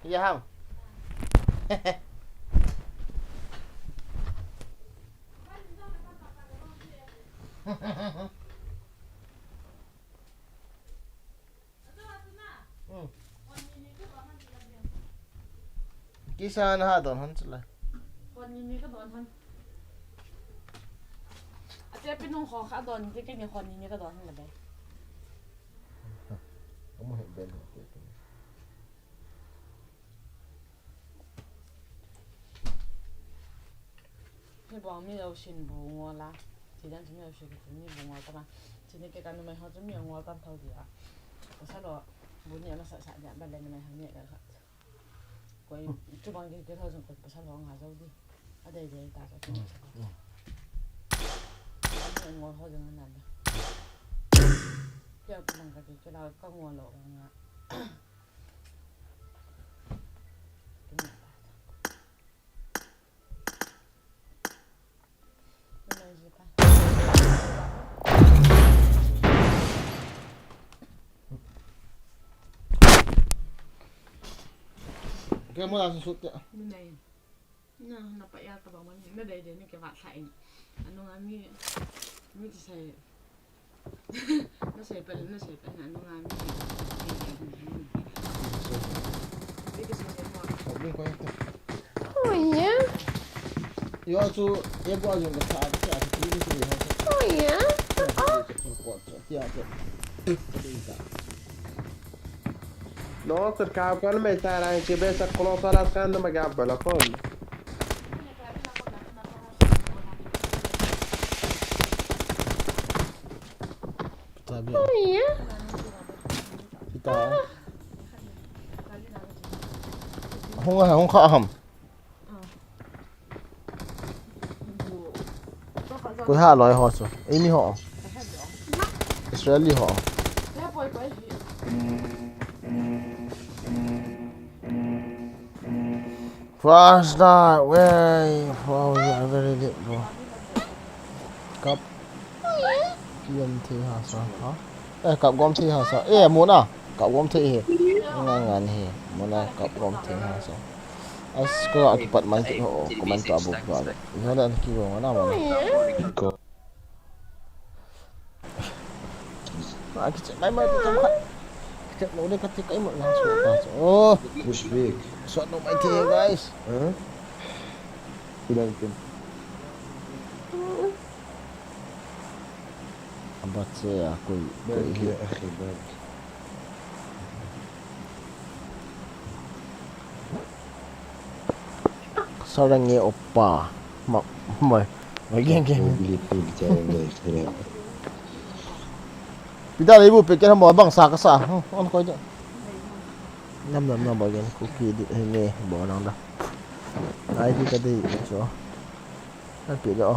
Iya ham. Kisah nah don han sila. Kon ini ka don han. Ate pinong ko ka don, kaya ni kon ini ka don han labe. Kamu hebel. Ni bang mi lo sin bu ngo la. Ti dan mi lo sin bu ni bu ngo ta ma. Ti ni ke kan mai ha zu mi ngo tan thau dia. Ko sa lo bu ni na sa sa ja ban le mai ha ni ka ka. Ko chu bang ke thau zu ko sa lo nga zo di. A dai dai ta sa ti. Ngo ho ju nan da. Ya bang ka ke la ka ngo lo nga. Kaya mo langsung shoot ya. Benar. Nah, nampak ya ke bawah ni. Ada dia ni ke vaksin. Anu kami ni saya. Nasi pel anu kami. Ini saya mau. Sabi ko ito. Oh yeah. Yo su ya gua yung sa ate ate kini si ha. Oh yeah. No, cercavo quando mi sarà anche pensa con la scanda ma gabba la con. Sabi. Oh yeah. Kita. Hong kham. Cô 500 họ số. Amy họ. Israeli họ. First start way. Wow, you are very good, bro. Cặp. Kiêm thi hà sao? Hả? Ê, cặp gom thi hà sao? Ê, muốn à? Cặp gom thi hề. Ngan hề. Muốn à? Cặp gom thi hà sao? As ko akipat man ko komento abu ko. Ino na kiwo na mo. Ko. Akit may may tam ka. Kit mo ni katik ay mo lang so. Oh, Push big. so no may tiye guys. Huh? Bilang pin. Abat saya aku Ya akhi bak. sarang ye oppa. Mày geng Beli pin cara guys. Pida ibu pikir mo bang sa ka sa. On ko dyan. Nam na bagian cookie di ini bawa nang dah. Ai di tadi so. Tapi dah.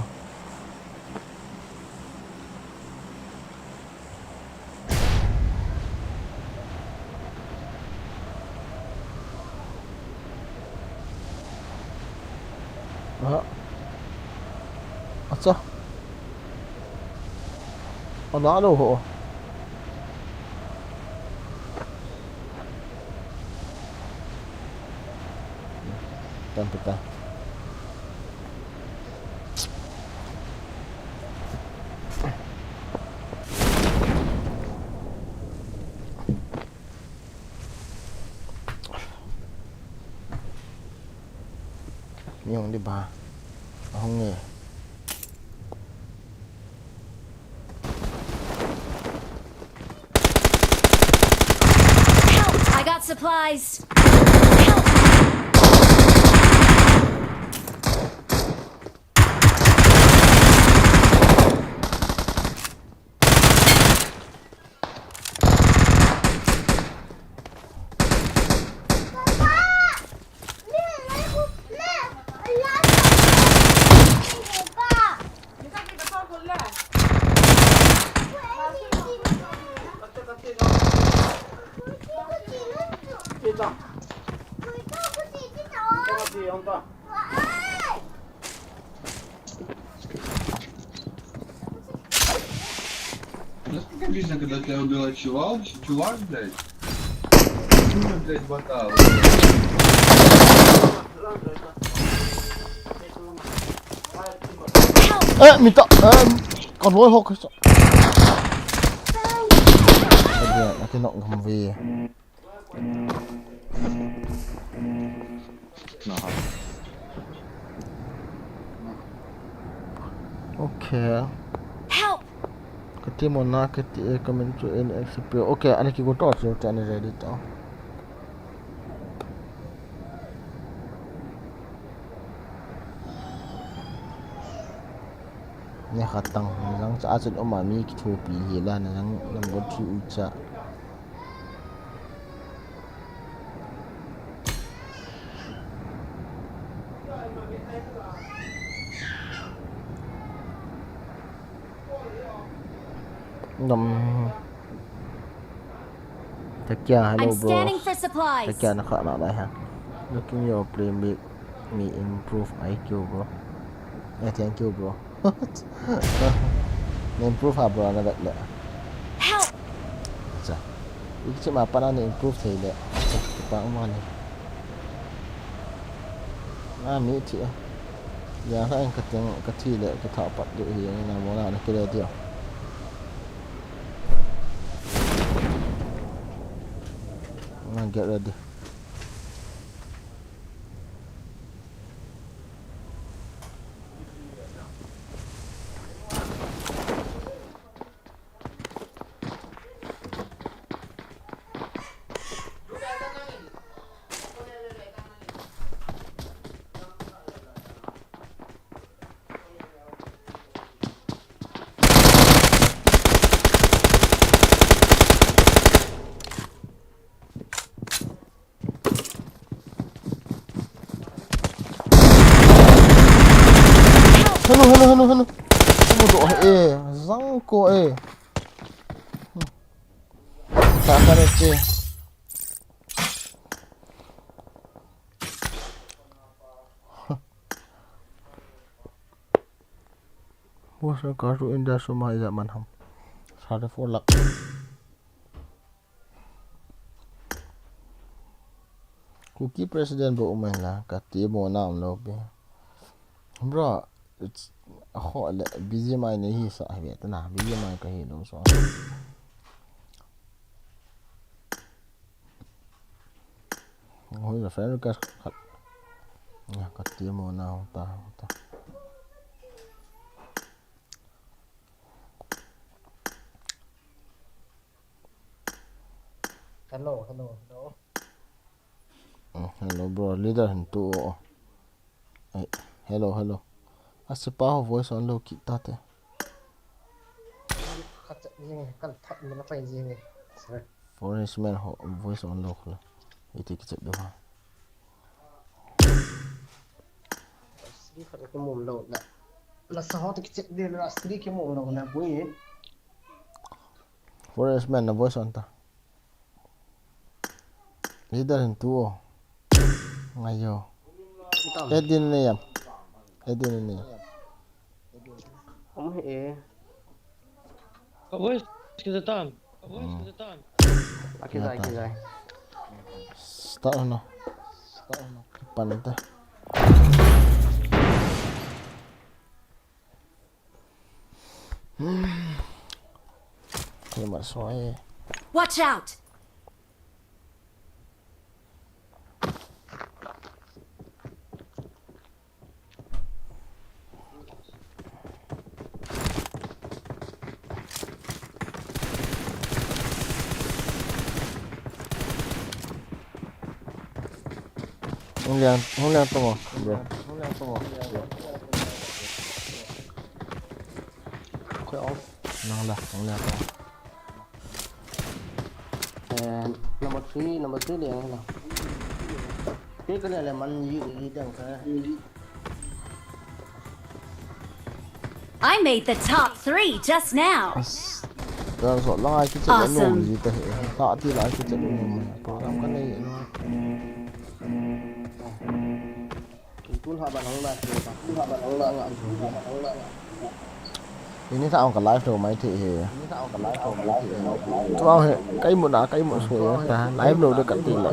Asa? Ano ho? Kita. Yung di ba? Ahong I got supplies. Насколько обидно, когда тебя убил чувак, блядь. minta còn vội hộp cái là cái nọng cầm về ok Help! cái team một na cái team comment to NXP ok anh ấy có torch rồi anh ấy ready tao nhà khát tăng rằng cha chân ông mà mi cái thu bì hi là rằng làm bớt chịu cha ngầm thật kia hello I'm bro scanning for thật supplies. kia nó khá nào đây ha looking your play make me improve IQ bro yeah, thank you bro improve hả bro nó vậy lệ Help! chà ý chứ mà bạn nó improve thì lệ các bạn mà này mỹ chị giờ các anh cái thi lệ cái thọ bật được thì là món nào cái điều điều get ready hello độ e răng cô e ta cái này bố sẽ có rồi in ra số mai dạ màn hồng sao để phô lắc cookie president bộ mình là cả tiếng mùa nào lâu bia bro it's họ là busy mai này hi sợ hay vậy nào busy mai cái gì đâu sao hồi là phải cái cả tiếng mùa nào ta hello hello bro leader hình tụ hello asipa voice on low kita te khát riêng cần thật nó phải riêng forest man voice on low khla itu kita do ha đi phải cái mồm lộn là sao thì cái đi là đi cái mồm lộn là bùi forest man na voice on ta leader hình tụ ngayo Edin này không hề Avoid kita tam. cái dài start no depan ta nhưng mà xoay Watch out! không lên to bro khỏe không năng là không lên to number three liền nào cái này là mình gì đâu cả I made the top 3 just now. rồi số lo ai cái chuyện nó gì tới họ thì lại cái chuyện mình program cái này nó tuôn họ bạn không là ทีนี้ถ้าเอากับไลฟ์โดไม่ถี่ตัวเอาเหcái một đá cái một suối ta live đồ được cắt tỷ lệ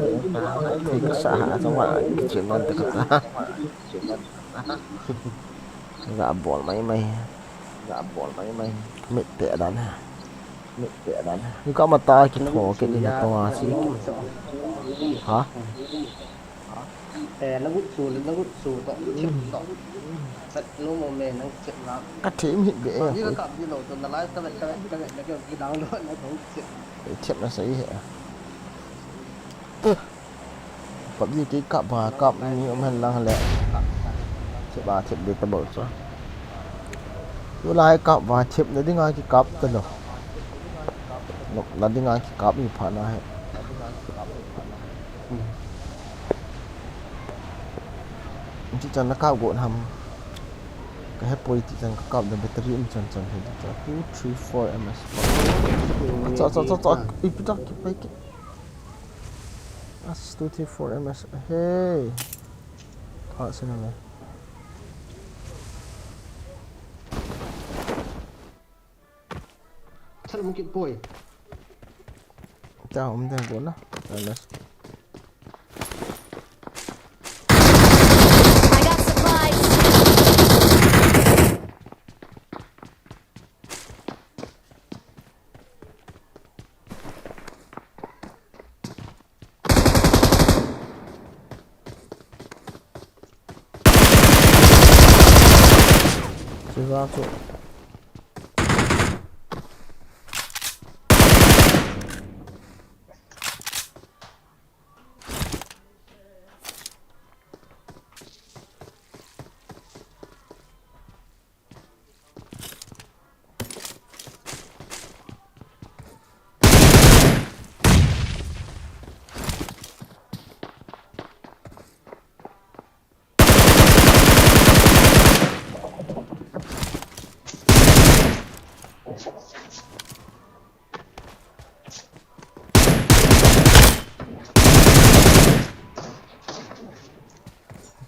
thì cứ xả hạ xong rồi chuyển ngân từ cắt ta gạ bỏ máy mệt tệ đắn như có mà to cái khổ cái gì mà to xí hả nó hút xù tọt chìm tọt sạch nó mồm mềm nó chìm lắm cắt thím hiện bể như nó cầm như nổ tuần là lái cái đắng luôn nó cũng chìm nó sấy hệ phẩm gì cái cặp và cặp như ông hành lang lẹ chìm đi tao bảo cho vừa lại cặp và chìm nó đi ngay cái cặp tên rồi là đi ngay cái cặp như phản này chỉ cho nó cao gọn hầm cái hết bôi chỉ cho nó cao được battery chân thì cho 2, 3, 4 ms cho ít đó cái that's 2, 3, 4 ms hey thọ xin này thật một kiện bồi chào ông thầy vốn đó rồi I got supplies. chưa ra chỗ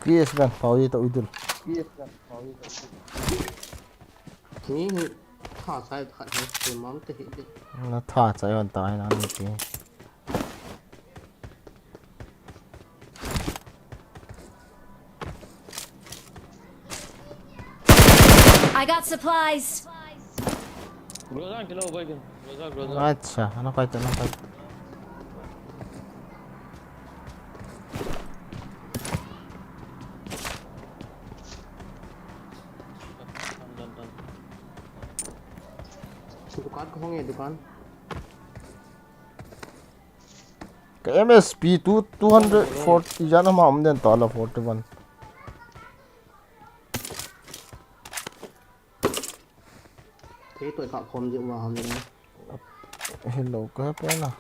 Yes kan, pháo gì tụi thì thả sai thả thì mắm thì nó thả trái hoàn tài nó như thế I got supplies. अच्छा nó quay दुकान को होंगे दुकान cái MSP 240 giá nó mà ông đền tỏ là 41 thế tuổi thọ không dựa vào hầm này hello cái bé nào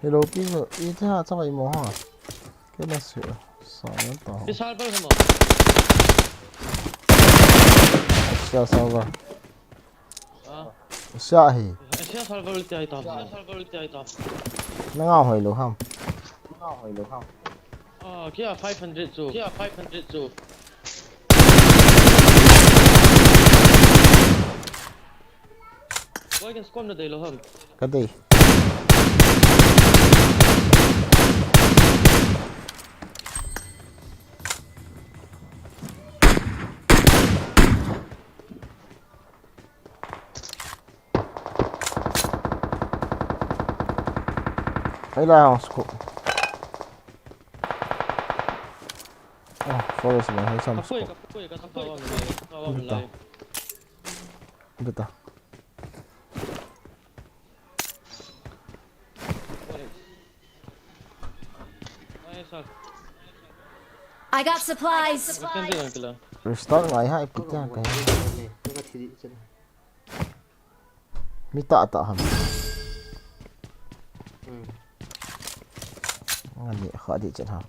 hello cái vợ ý thế hả sao vậy mỏ hả cái là sửa sao nó tỏ sao rồi sao hì nó ngao hồi lỗ không kia 500 zu Why can squam the lo hum cái gì thấy là không scoop forest mà thấy xong scoop biết ta I got supplies. restart ngay hai cái mi tạ hầm anh nhẹ khó đi chân hả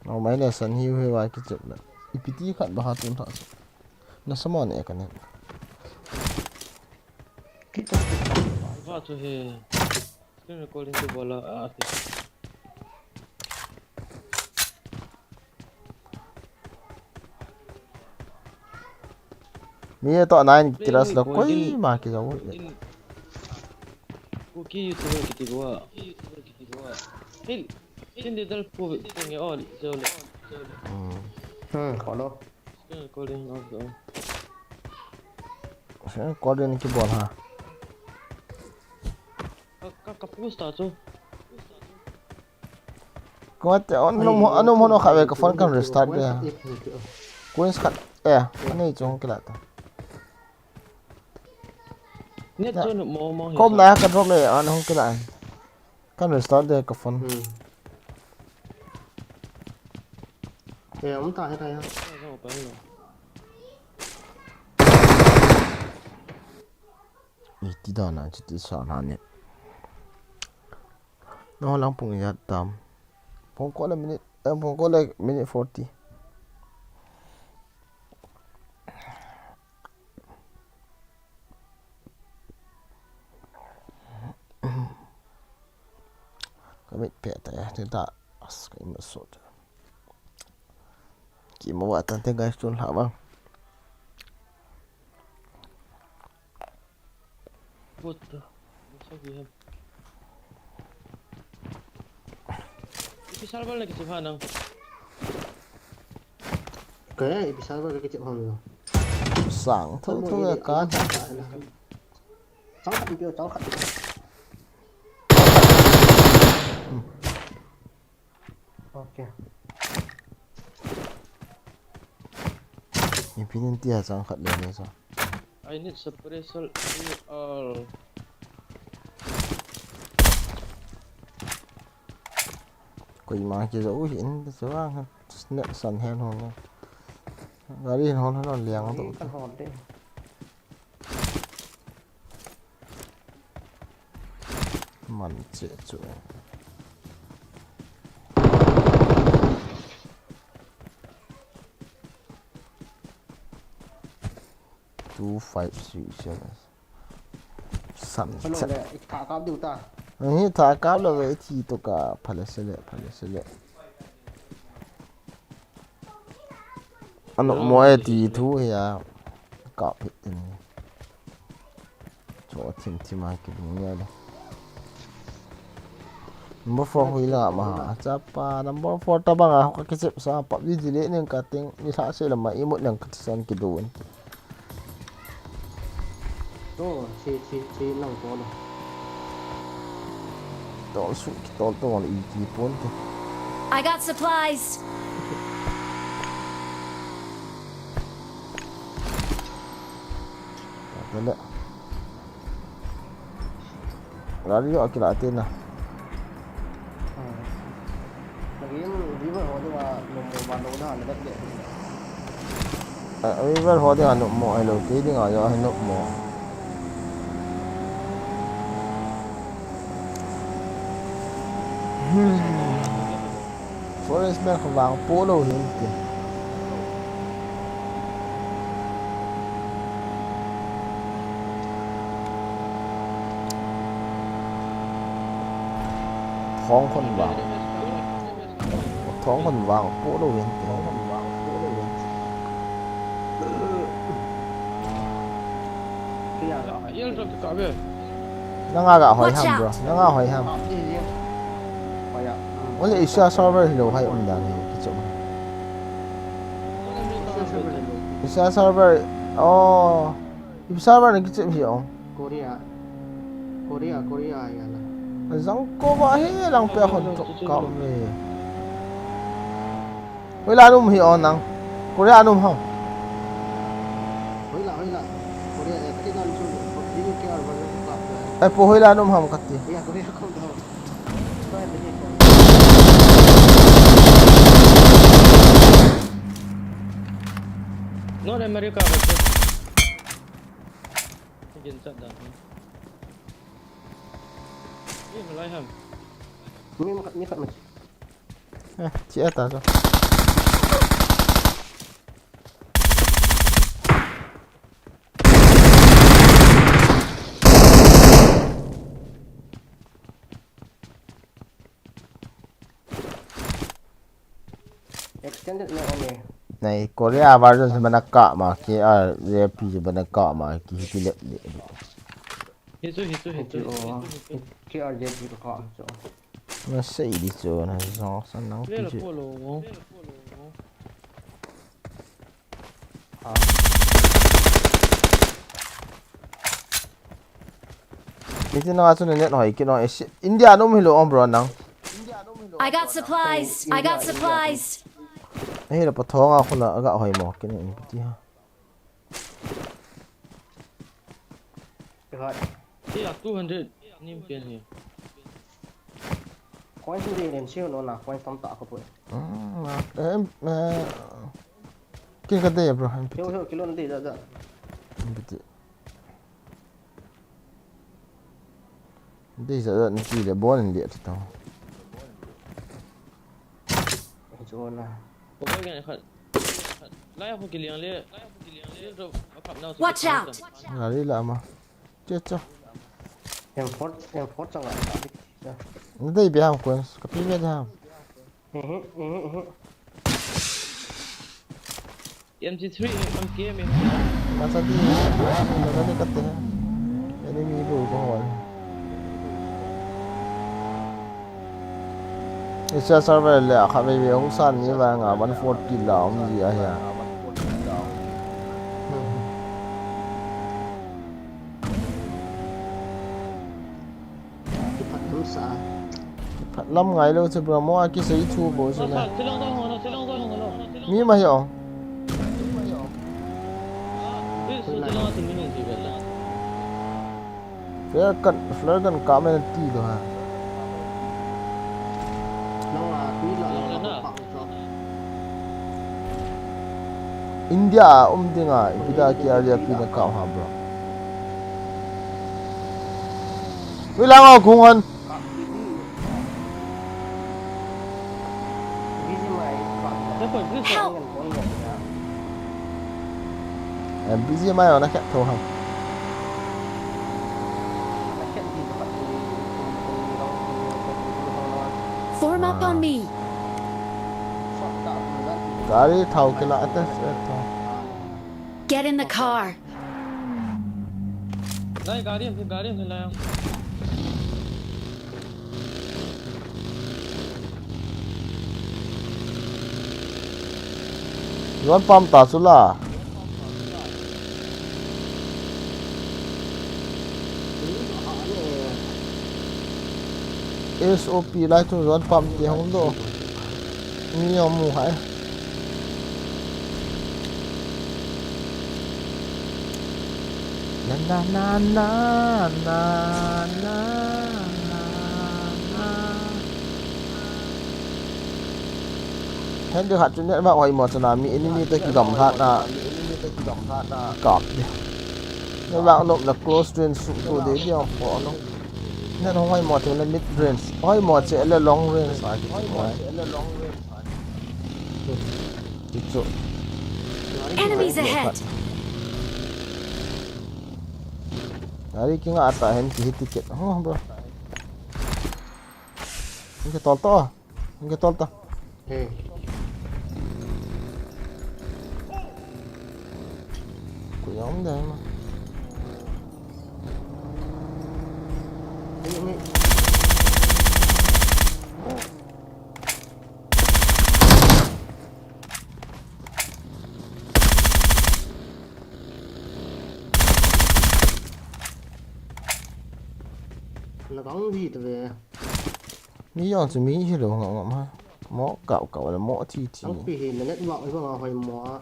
nó mấy là sân hiu hay vài cái chuyện đó IPT khẩn bao tuần thọ nó sớm mòn này cái này screen recording tu bola. Okay. Mie to nine tiras lo koi ma ki jawu. Cookie YouTuber kita gua. Hey, sini dal po tinggi all jole. Có đâu. Screen recording off the. Saya koordin ki bol ha. Kapus ta tu. Ko te anum hono khawe ka phone kan restart dia. Queen skat ani chung kila ta. Net tu nak mau. Kom na ka drop le an hong kila. Kan restart dia ka phone. Ông ta hết đây ha. Tidak nak cerita soal ni. No lampung ya tam. Pokok le minit 40. Kami peta ya, tidak askai masuk. Kita buat tante guys tu lah bang. Puta. Masa dia. Itu server lagi mana? Cái bisa apa cái chuyện không rồi. Sang thôi là cá. Cháu khát kêu cháu khát. Ok. Ini pinin dia sang khát lên ni sao? I need suppressor all. Quỳ mà chỉ dấu hiện số ăn nợ sần hen hồn. Gà đi hồn nó liền tụ. Con hồn đấy. Mình chết rồi. Two five six sẵn Hello đấy, thả cáp điều ta. Ini tak kau lah itu tu ka palasele. Anak moe ti tu ya kau pitin. Coba tim lagi dunia dah. Number 4 hui lah mah. Siapa number 4 tabang aku kecip sa pak ni jelek ni kating ni tak saya lama imut yang ketisan kedua. Tuh, si nang tu lah. Tol wala ikipon to. I got supplies. Wala. Lari yo akila atin na. River ho nhưng mà bàn đầu nó là đất địa. River ho dia anu mo ai lo ke dia ngayo anu mo. Forest bên không vàng phố đâu hiện kìa. Thoáng con vàng phố đâu hiện kìa. Yang drop dekat ke? Nó nga gạo hỏi ham bro, nó nga hỏi ham. Có thể Asia server thì đâu hay ổn đàn này cái chỗ này. Asia server, Asia server này cái chỗ gì không? Korea ya lah. Rằng cô vợ hết lòng bè hồn trộm cọp về. Với là đúng hiểu năng, Korea đúng không? Hoi la. Korea cái nan chu, đi cái ở bên đó. Ai po hoi là đúng không kati? Ya Korea không đâu. Tôi bên đây. No America betul. Mungkin tak dah. Ini mulai ham. Ini kat macam. Chị ta rồi. chân đất này ông này Korea version sẽ bên cạ mà kia RP sẽ bên cạ mà kia lệ Hit rồi. kia ở đây thì có chỗ nó sẽ đi chỗ này do sẵn nắng Đây là chứ follow. cái nó cho nên hỏi cái nó India nó mới lo ông bro nắng I got supplies. I got supplies. ấy là bắt thong à không là gạo hỏi mỏ cái này tí ha rồi Yeah, 200. Nim tiền here. quay xuống đi đến siêu nó là quay tóm tạ của tôi em cái đây bro em siêu siêu kilo nó đi ra ra đây giờ nó chỉ để bón lên điện thì tao chỗ là Có cái này khẩn. Lại không kịp liền lên. Rồi cặp nào. Watch out. là đi làm mà chết cho em phốt trong lại nó đây bị ham quên cái phim biết ham MC3 em kia mình. masa di nó đi cắt thế enemy bù có hỏi Isa server lệ khá về ông san như vậy ngả 140 là ông gì à hả phật đúng xã Thật lắm ngày luôn chứ bro mua cái sấy thu bố rồi này Sẽ long rồi. mi mà hiểu Biết số sẽ long thì mình gì vậy là. flare gần cả mấy tí rồi hả nó là quý là phật cho India tiếng à kita kia dia pindah kau ha bro bilang aku ngon ví dụ mày Thế phải biết sao. Help. em busy mai nó khác thôi không Form up on me. gari thau cái lại thế Get in the car. Đây गाड़ी हम लाया. Yuan pam ta sula SOP lại cho yuan pam thì không đâu nhiều mù hại na na na na na hẹn được hạt cho nên bạn hỏi một số nào mỹ enemy tới cái gầm hạt cọp đi nếu bạn lộn là close range sụp đồ đấy đi học khó nó nên không hỏi một thì là mid range hỏi một sẽ là long range phải chỗ Enemies ahead. đấy cái ngã tại hẹn chỉ ticket không bro cái to của nhóm đây mà là có gì về mỹ dọn chỉ mỹ chứ đâu ngậm ha mỏ cậu là mỏ chi ông phi hình là nhất vọng với mà hồi mỏ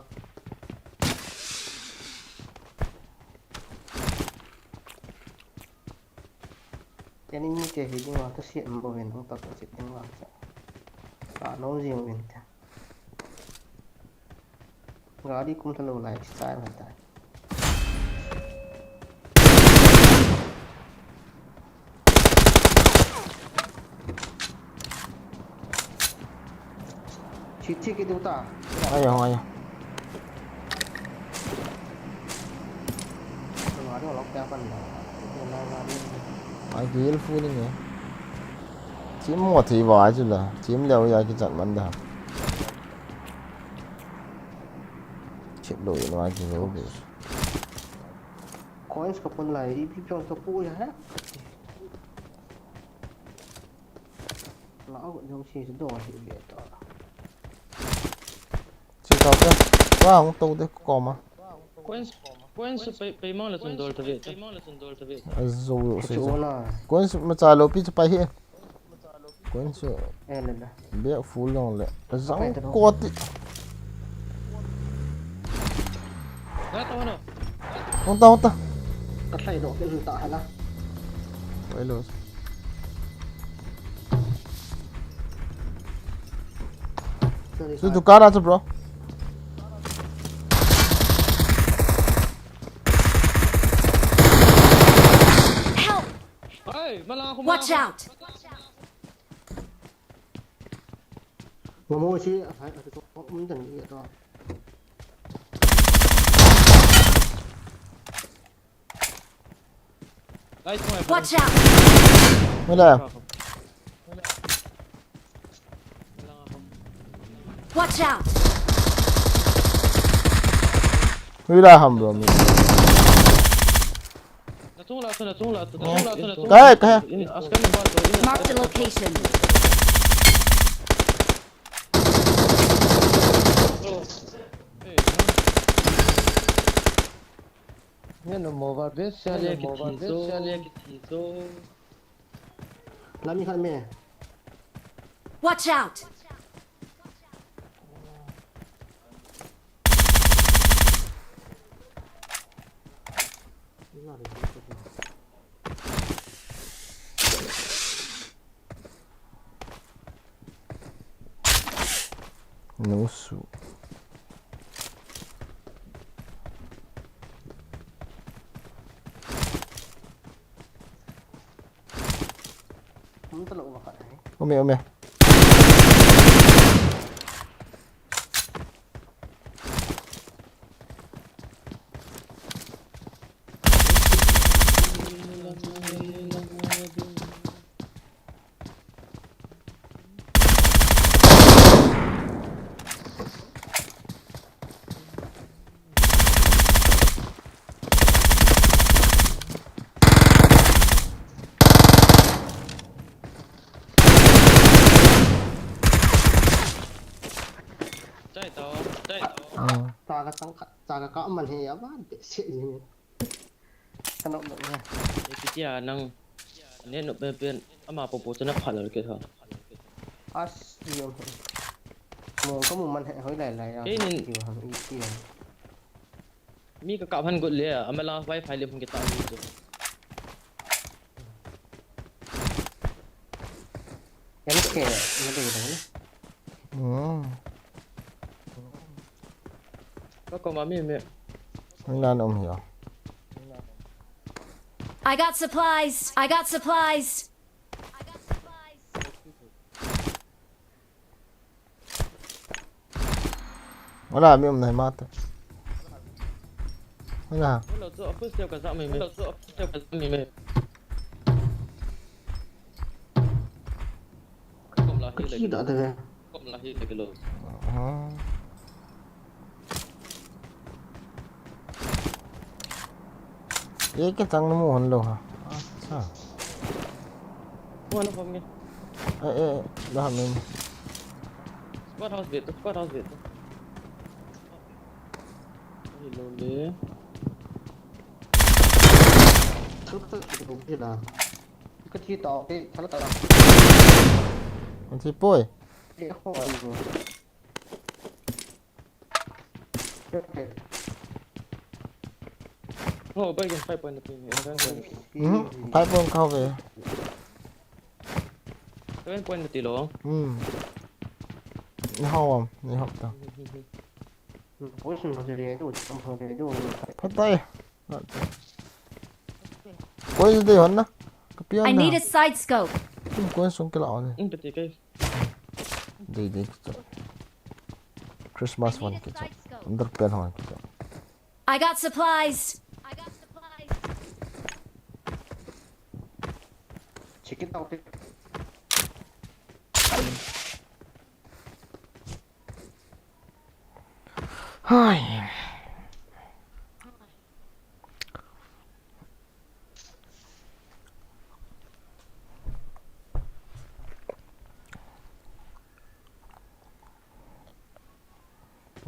cái này như cái hình mà thực hiện bảo hiểm không tập sự tiếng làm cả nó riêng mình gà đi cũng thân lại sai hoàn toàn Chichi cái ta ai không ai nó nó lóc ra phần ai kia phu đi nhỉ chiếm một thì vài chứ là chiếm đâu ra cái trận bắn đạp Lo no hay que ver obvious. Coins kapon lai pipion to pu ya ha lão dòng xì đồ thì biết đó Chỉ tao thế. Wow, không tao thế có mà. Coins pe mang la sun dol ta ve. Azul cái chỗ nào Coins mà trả lô pi cho phải hiện. Coins em lên đây bé full long lệ. Răng cột. Đó tao nó. Không tao không tao. cắt lại độ cái gì tạ là Vậy luôn. Su tu cara tu bro. Help! Hey, malang ako. Watch out! mà mua chi phải ở chỗ cũng dần gì đó Light mo. Watch out! Mới là. Watch out! Mới là hầm rồi mình. Natung la. Cái. Askan ng ball. Marked a location. nên là mua vào biết Salya kitizo. làm gì hơn mẹ Watch out! No su. không tao lộ vào phải Ôm mẹ. ta có mình thì ởบ้านเด็กเสียอย่างนี้ขนมแบบนี้ Kitiya nang neno pen ama popoto na phala ke tha. as nhiều mồm có một mình hệ hối lại lại Cái này- nhiều hàng ít tiền Mi ka kaphan got le amala wifi le phun ke ta ni to. em kể nó đều đấy Ko ma mi me. Mình là ông hiểu. I got supplies! I got supplies! Nó là miệng này mát. Nó là. Lo zo first step ka za mi me. Lo zo first step ka za mi me. Kom la cái hi gì le. đó thôi Kom la hi le ke lo. ये cái thằng nó mua hòn lô hả? Sao? Mo na pom ni. Ê, đó mình. Squad house vet. Hello le. thức thức thì cũng như là cái chi to cái thằng nó Con chi bôi. cái khó ăn rồi cái Oh, back in 5 point na pin. Phải bôngเข้าvề. 7 point na tilo. Ni hao ni học tao. bố sinh hoạt thì đủ trong phòng thì đủ Phát tay. Quay gì hả nó? Cái pion I need a nào? side scope. Quay xuống cái lọ này. Pati kay. Đi. Christmas one cái chỗ. Under pen hoa cái chỗ. I got supplies! chỉ cái tao cái Ai.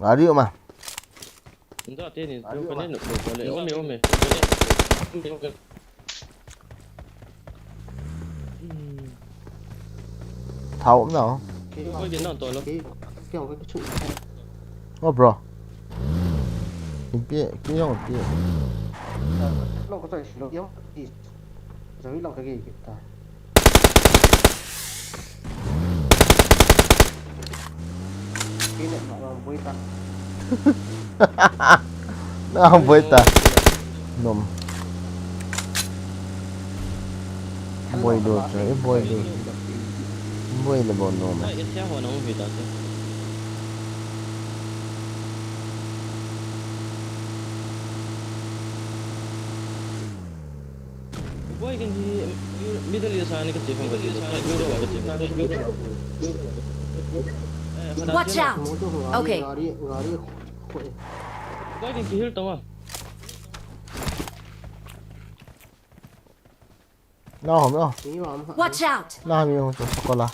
Lari mah. Enggak ini, bukan ini, boleh. Ome. Thấu nào. Có gì nó tội lắm. Kéo cái trụ Oh bro. Cái dòng kia. nó có thể sử dụng thì giới lòng cái gì ta cái này họ làm với ta Nó không với ta. Nôm. Boy đồ trời, boy đồ. Boy là bọn nôm. Cái xe họ nó không bị tao. Boy kan di middle ya sana kecil kan kecil. Watch out! Okay. gari Boy kan kihil tau ah. Nó không đâu. Watch out! Nó hay không cho sekolah.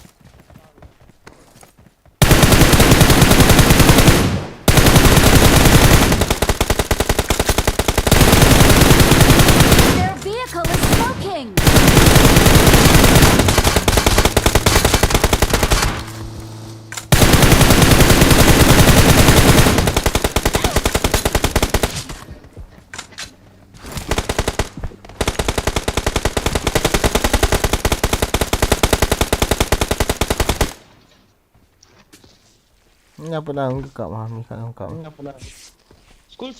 Their vehicle is smoking! Nga pernah buka mah, misalnya buka. Skål.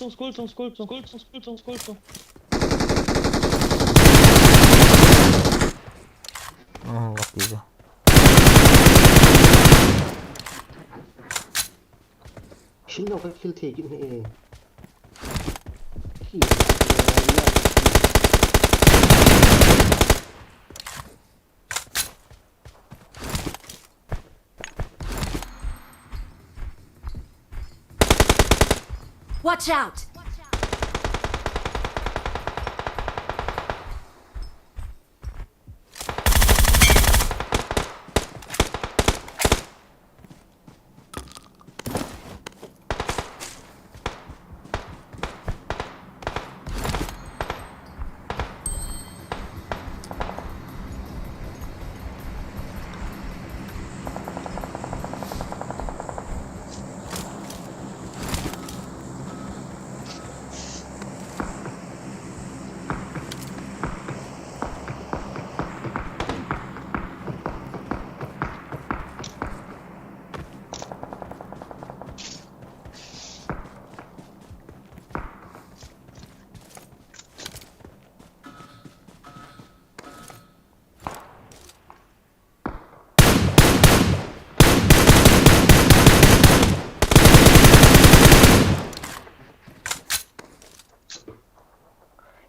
Ngerti tu. Sino cái kill thì cái này Watch out!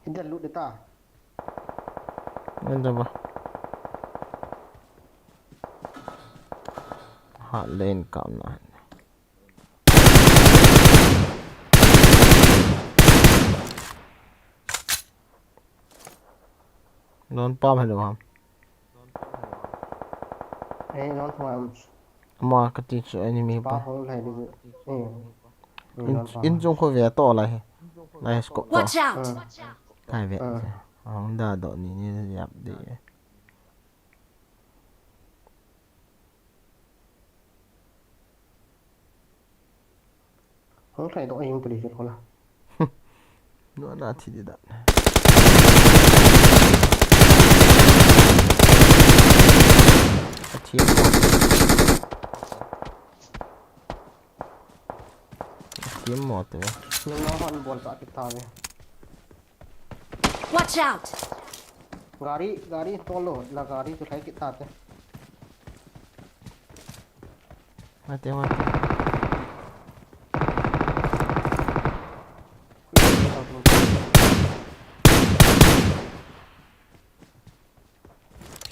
Hindi loot dito. Ganda ba? Hot lane count na. Đón bom hay được không? Nó thôi Mà cái tí chỗ enemy ba ba. hôm này đi. In trong khối vẻ to lại. Lại scope to. Watch out! Hai vẻ. Không đa độ như dẹp đi. Không phải đội hình police con là. Nó đã thì đi đặt. Chiếm một. Chiếm một rồi. Nhưng nó hoàn buồn cả kita này. Watch out! Gari tolo là gari cho thấy kita thế. Mati.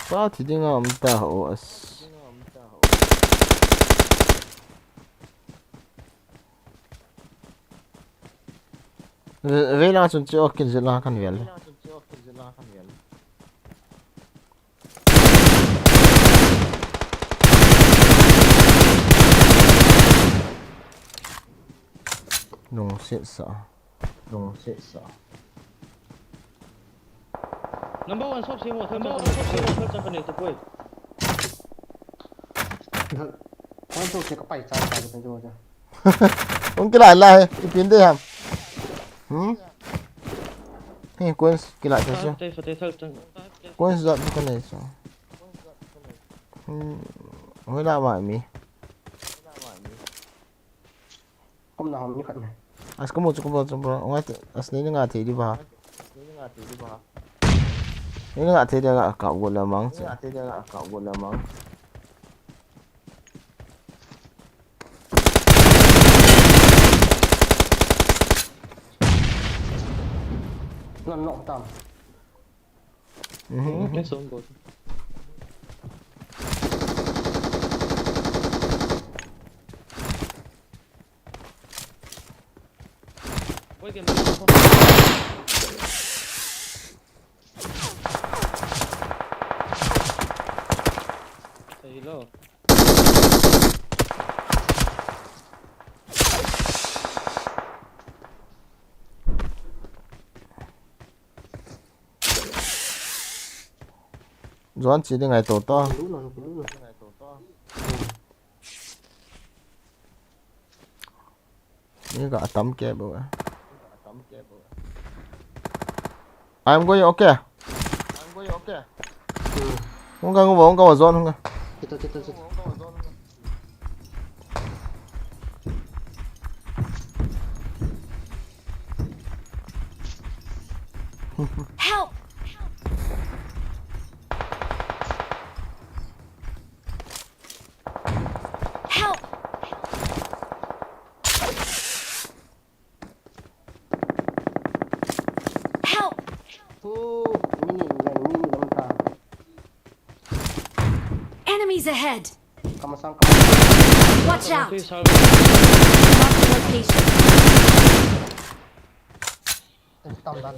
Sao thì tiếng ngầm ta hổ. Ve langsung till åken så la kan väl. shit sa. Dong shit sa. Number 1 shop sih mo, third connect boy. Con số sẽ có 7 trái trái được rồi chứ. Ông cái lại lại, ipin đây ham. Hey, Queens, cái lại thế chứ? Queens dọn cái này sao? Mới ra bài mi. Không nào như vậy này. As kamu cukup coba, orang aslinya nggak tahu di bawah. Ini nggak tahu dia nggak kau gula mang. Nó nọng tầm. Cái xuống rồi. Quay kìa. Hello. Doan chỉ đến ngày tổ to. Ini gak tắm kẹp rồi. I'm going okay. Không có zone không cả. Chết. Help! Help! Help! Mini naman ta. Enemies ahead! Kamasang. Watch out! Please help. Mark the location. Tầm đan.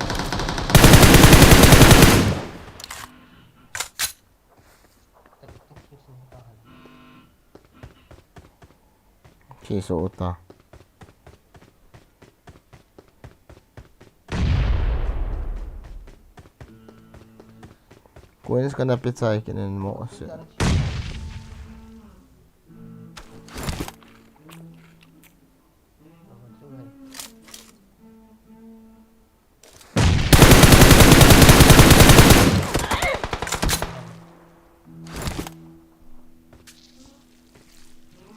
Chỉ số ta. Queens ka na pizza kinin mo kasi.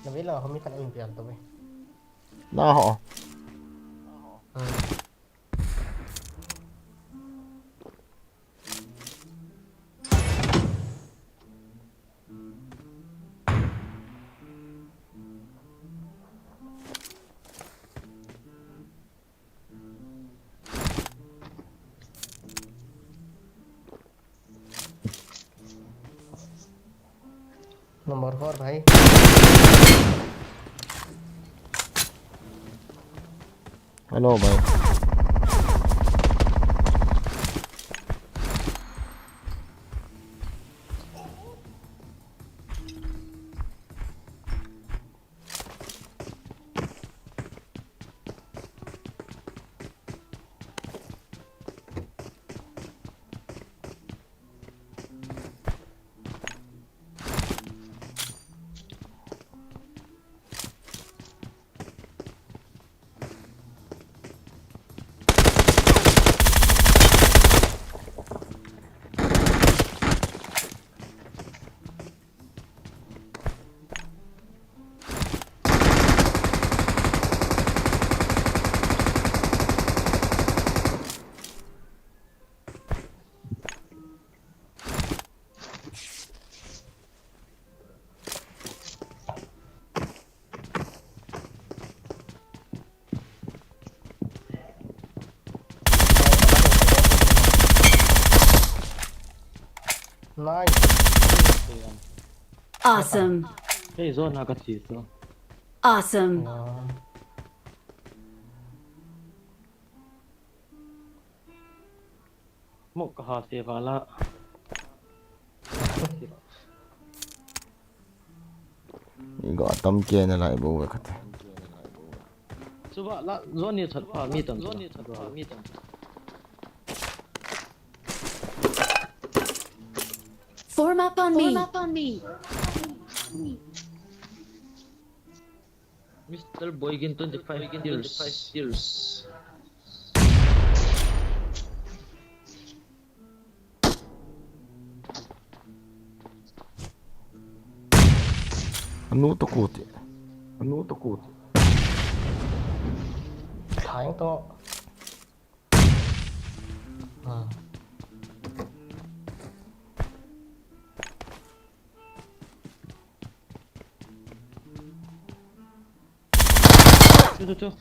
Nó biết là không biết cái tiền tôi vậy. Na ho. Nomor 4 भाई. Hello bhai. Nice. Awesome. Hey, zone agak sih so. Awesome. Mau ke hasil pala. Ini gak tam kia na lại bố vậy. Suba la zone ni chat pa mi tam zone ni chat pa mi tam Form up on me. Mr. Boygin 25 years. Anu to kuti. Thái to. Cho.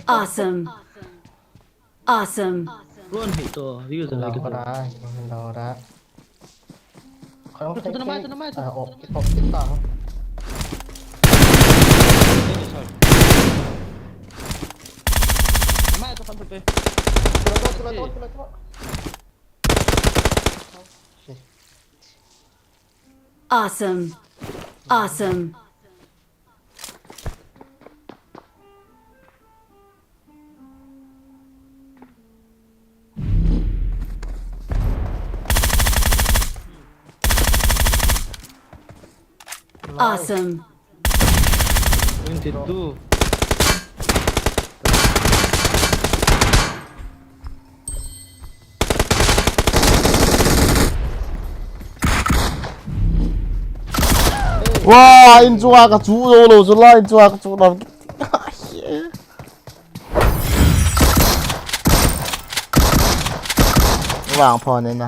Awesome. Run hito. Rio za Lâu like ra, lâu ra. Không Cho nó mai. À, ộp cái tao. Mai to sampai pe. Tốt. Awesome. Awesome. 22. Wow, in chua ka chu lo chu la in chua ka chu la. Vàng phò này nè.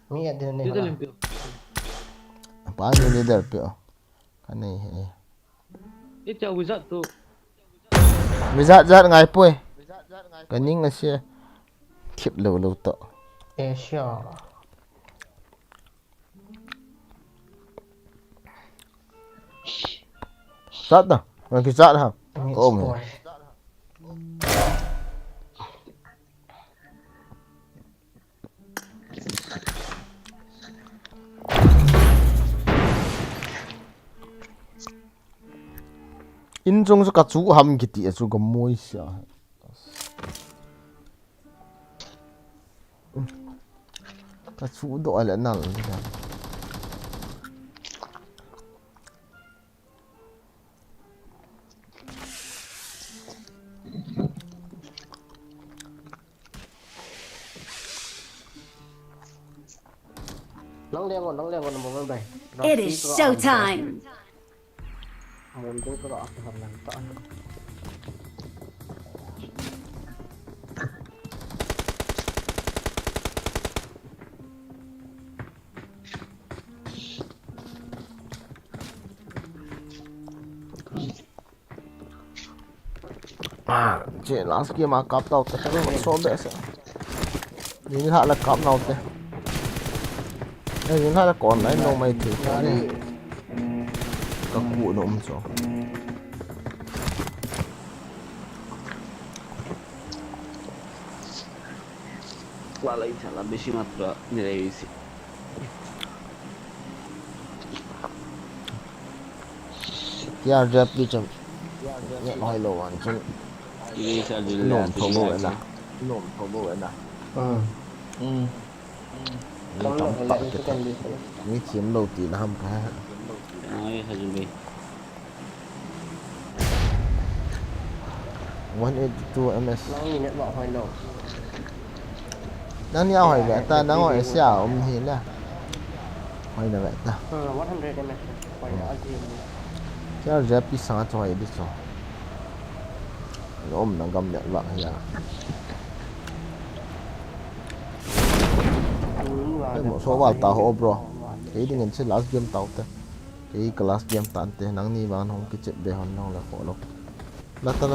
Mía de này. Dia limpio. Apa ni dia dah pio. Kan ni. Itu wizard tu. Wizard ngai pui. Kan ning là xe. Thiệp lâu to. Asia. Sát đâu? Mà cái sát hả? Có mày. In trong số các chú hầm cái tiệt chú có môi xả. Các chú đòi lại nào rồi. Nóng lên còn một bên. It is showtime. Một cái có rõ hợp làm tỏ. À, chị last game mà cặp tàu tới cái số bé sẽ. Nhìn hạ là cặp nào thế? Đây nhìn hạ là còn lấy nó mày thử cái này. Các cụ nó ôm cho. Wala inshallah beshi matra nirevisi. Ya rap đi chậm. Nhẹ nói lộ anh chứ. Ini alhamdulillah. Nôm thô bố vậy nè. Ini tampak kita. Ini chiếm đầu tỷ năm cả. Ay hajul 182 ms. Nó nhìn nhận bỏ hoài nổ. Đang nhau hỏi vẽ ta đang hỏi xe ôm thì nè. Hỏi là vẽ ta. 100 em. Quay ở gì. Chắc rap đi sang cho hỏi đi cho. Ôm nó gầm nhận vợ hay là. Một số vào tàu hộ bro. Cái đi ngân sẽ last game tàu ta. Cái class game tàn te nang ni ban hong cái chết bê hon nong là khổ lắm. Lata.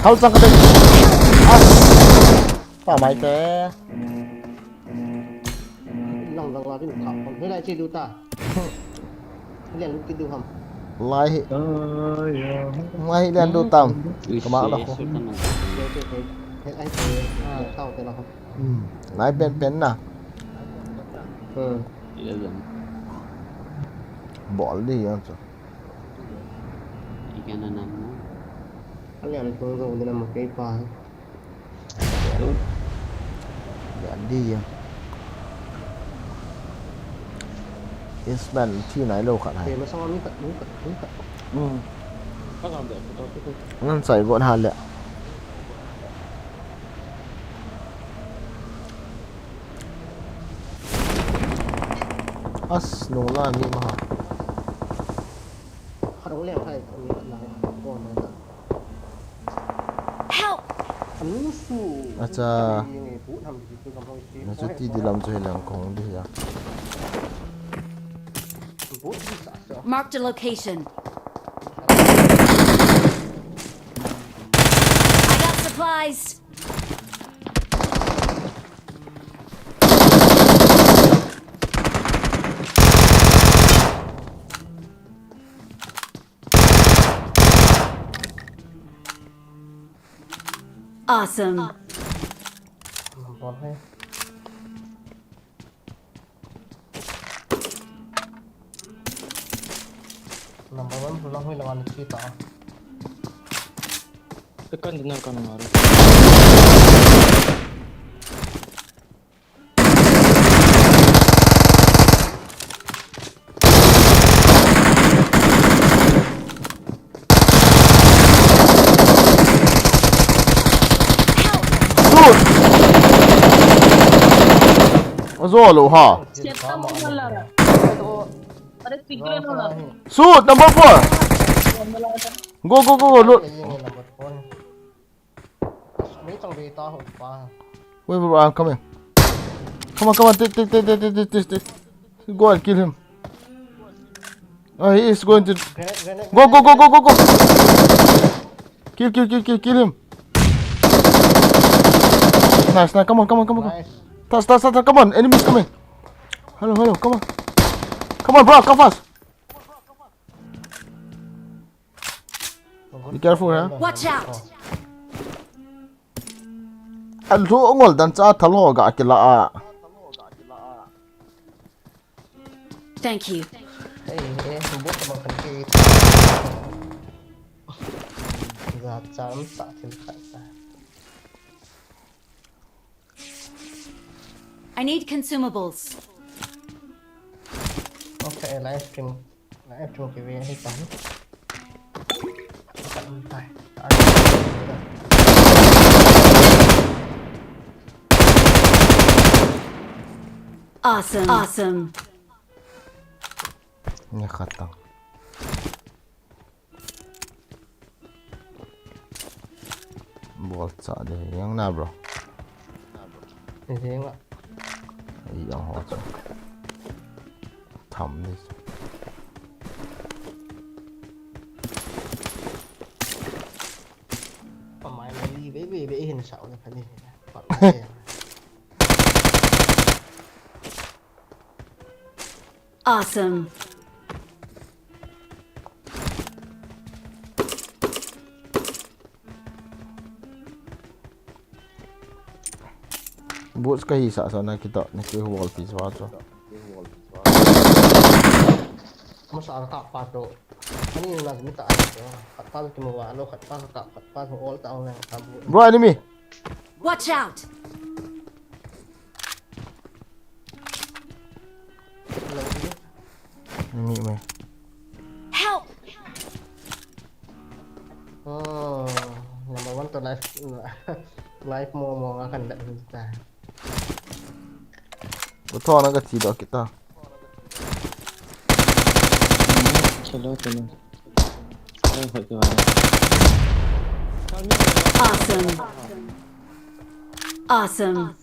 Hao sang cái đây. Bảo mày té. Lòng lòng đi khảo còn thế này chơi đu ta liền lúc kia đu hầm Lai lên đu tầm. Các bạn Wis, đâu. so kan. chơi thế anh chơi sau thế nào không Lai pen nè. Tidak dong. Bỏ đi anh. Ikan anakmu. anh làm con rồi nên là một cái pha Bỏ đi anh. Isman ที่ไหนโลกขัดให้ để mà sau mới cận ก็ทำแบบตัวที่ งั้นใส่กดหันแหละอัสโนล่ามีมา เขาต้องเรียกใครมีอะไรก่อนนะ Help! อันนี้สู้ อาจจะ ยังไงผู้ทำดีคือกำลังดี น่าจะที่ดีลำจะเห็นหลังของดีอ่ะ ผู้ที่สะสม Marked a location. I got supplies. Awesome. ปลอดภัยnumber one pulang huy lawan kita tekan dengarkan marah. Azul ha. Siapa mau malah? Ada tiga nolak. Shoot number 4. Go look. number one mấy thằng về to hộp pa Wait, I'm coming. Come on, take. Go and kill him. Oh, he is going to go. Kill him. Nice, come on. nice Start, come on, enemies coming. Hello, come on. Come on, bro, come fast. Be careful, huh? Watch out. Anh lũ ngồi đàn cha thằng lò gà kìa lạ. Thank you. hey bút mà cần kia giờ chán sợ thì phải I need consumables. ok livestream cái video hay chán phải Awesome. Nghe khát tăng. Bolt sa đi, yang na bro. thì thế ạ Yang hoa cho. Thầm đi. còn mày đi với hình sậu này phải đi còn Awesome. Buat sekali sana kita nak ke wall piece water. masalah tak padu ini là mình tak ada kat pas cuma walau kat pas all tahu yang tabu Bro, enemy. Watch out. Enemy mày. Help. oh number one tuh live mau akan tak kita Betul nak ke tidak kita. Chalo. Ay, hati mana? Awesome.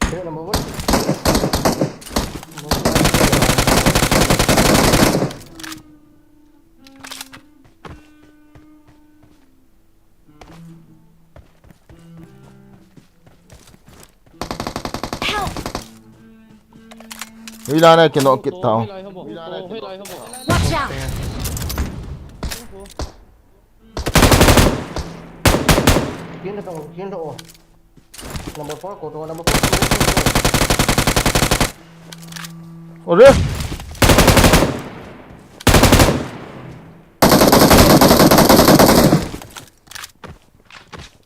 Ini number one Vì là này cái nó kịp tao. Hay lại không bộ. Hay lại không bộ. Watch out! Kiến độ. Number 4 cổ đồ, number 4. Ủa đấy.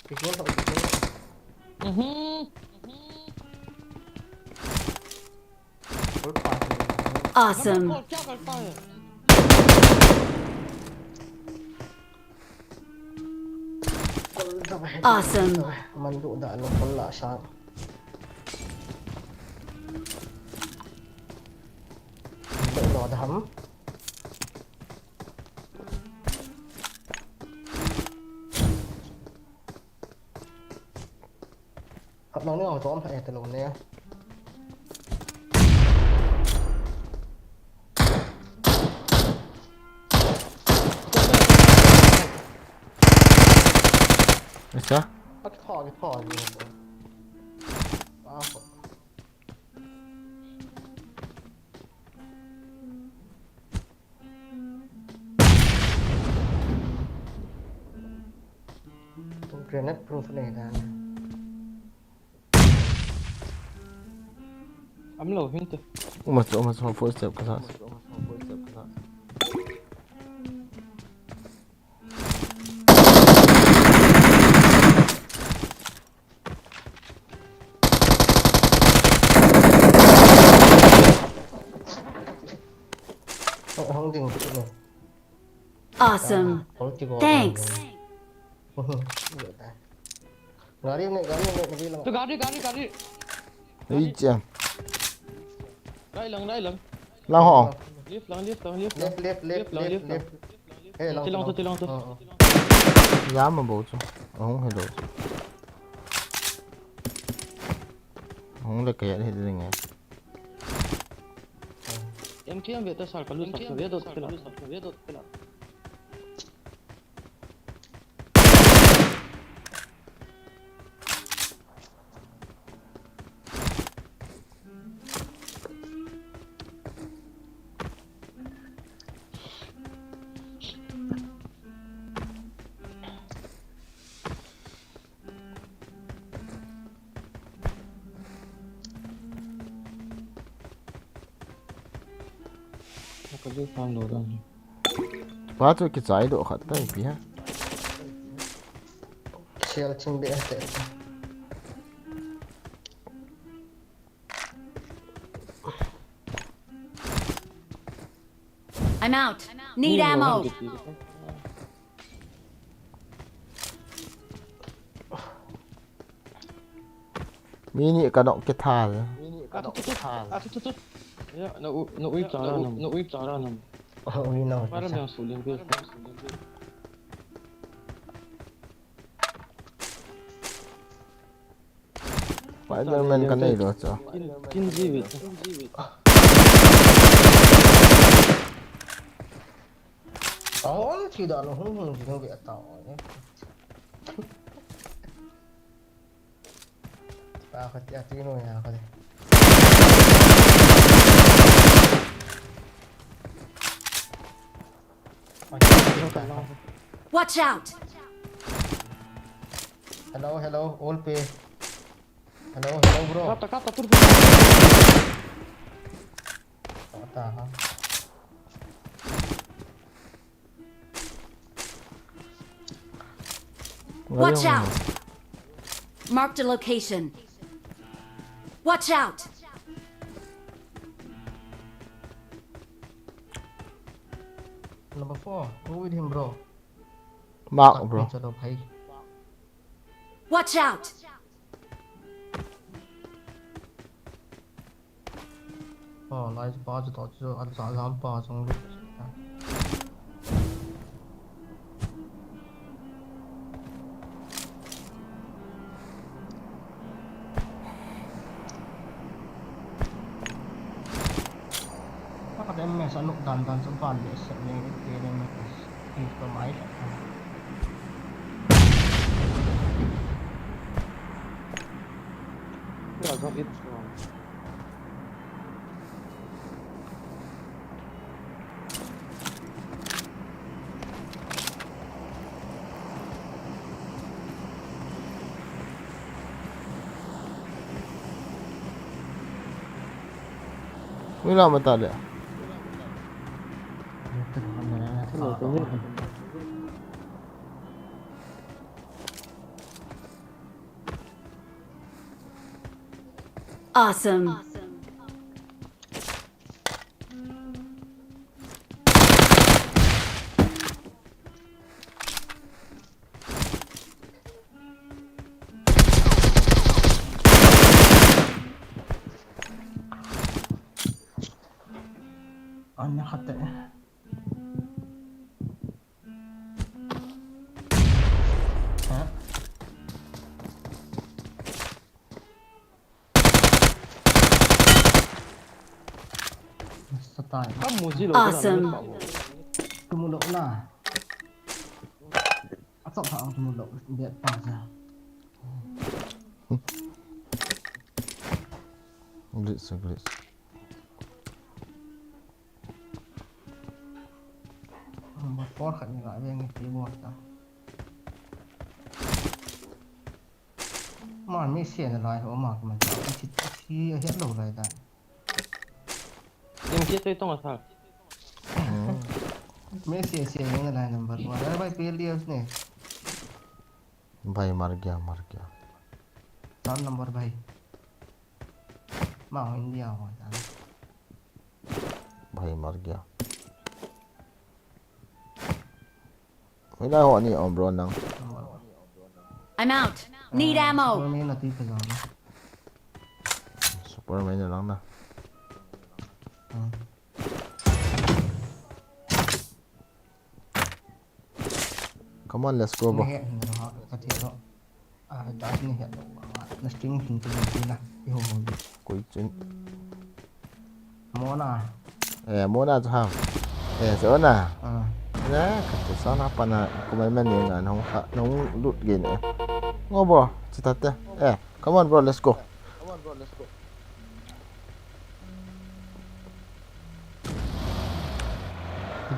Kiến độ. Awesome. Awesome. Mình dụ đã nó con lạ sao. Đợi nó thấm. Hợp đồng nữa tóm phải từ lồn nè. Sao? Cái thỏ gì vậy? Grenade proof này là Ấm lầu hình tượng. Uma full step cái sao? không dừng chút này. Awesome. Thanks. Gari này đi làm. Tôi gari. Ý chèm. Đây lần. Lao họ. Lift. Left. Til lòng tôi. Giá mà bố cho. Không hay đồ. Không là cái này thì nghe. Em kia về tôi sạc cả luôn sạc về tôi pela. Có giúp farm đồ đâu. Quá tôi cái trái độ khát tay phía. Shell chim bể tệ. I'm out. Need ammo. Mini cả động cái thà rồi. Tut. Ya, no uy cara nam. Oh, you know. Para yang suling ke. Spider-Man cái này rồi sao? Kin jiwit. Tidak lo hung juga biar tahu. Hati-hati no ya kali. Watch out. Hello, all pay. Hello bro. Kata tur. Tahan. Watch out. Marked a location. Watch out. Number 4, go with him bro. Mạo bro. Chalo bhai. Watch out. Nice pass to Azam pass on. Em mẹ sẽ lục đàn trong toàn để sẽ lên cái kia đây mà thì có máy Ya, got it. ไม่รอมาตัดเลย Awesome. Anh hạt tệ. Hả? Style. Kamu sih lo. Awesome. Tumulong na. Asok sa ang tumulong. Biat pa siya. Glitz. Một con khẩn gọi về người keyboard đó. Mà mấy xe là loại hổ mọc mà cháu chỉ hết đầu này ta. Yang kita itu nggak salah. Mấy xe những này number 1. Đây bài Pelios này. भाई मर गया Cháu number 7. Mà India rồi ta. भाई मर गयाไม่ได้หัวนี่ออมร้อนนัง I'm out. Need ammo. Mấy là tí phải rồi. ซุปเปอร์แมนนังนะ Come on, let's go, bro. Hẹn rồi họ có thể đó. Đó chính hẹn rồi. Nó string hình cho mình nè. Cái hồ gì. Cuối chân. Món à? Muốn nào cho ham? Chỗ nào? Ờ. Nè, cái sao nó pan à? Có mấy men này là nó lụt gì nữa? Ngô bro, chỉ thật thế. Come on, bro, let's go.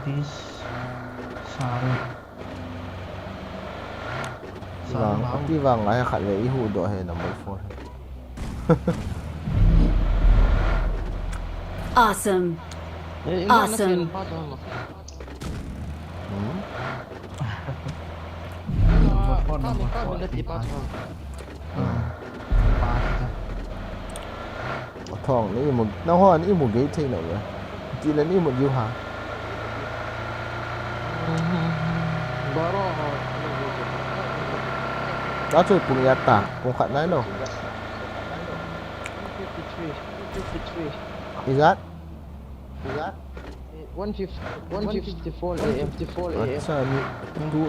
This sao? Tí vàng lại khát về ý hụ đội hay là mấy phone. Awesome. Awesome. Thằng này một nó hoa này một ghế thế nào vậy? Chỉ là này một du hàng. Đó chơi cùng nhà ta cùng khát nấy đâu. Is that? 154 AM. अच्छा ni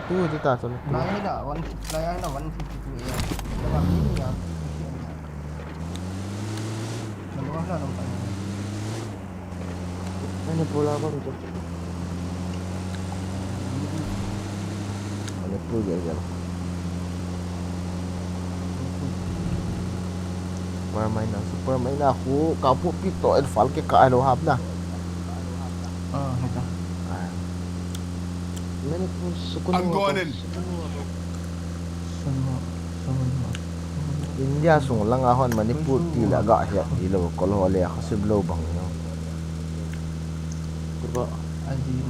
tu je tak tahu. Lain dah 152 AM. Lepas ni ya. Lepas dah nampak. Mana bola apa tu? Ada tu je. Super main dah aku kapu pito fal ke ka alo hab na. Hata. Mana pun sukun. I'm going in. Semua. India sung lang ahon Manipur ti la ga ya di lo kol hole khasib lo bang no. Kurba. Azim.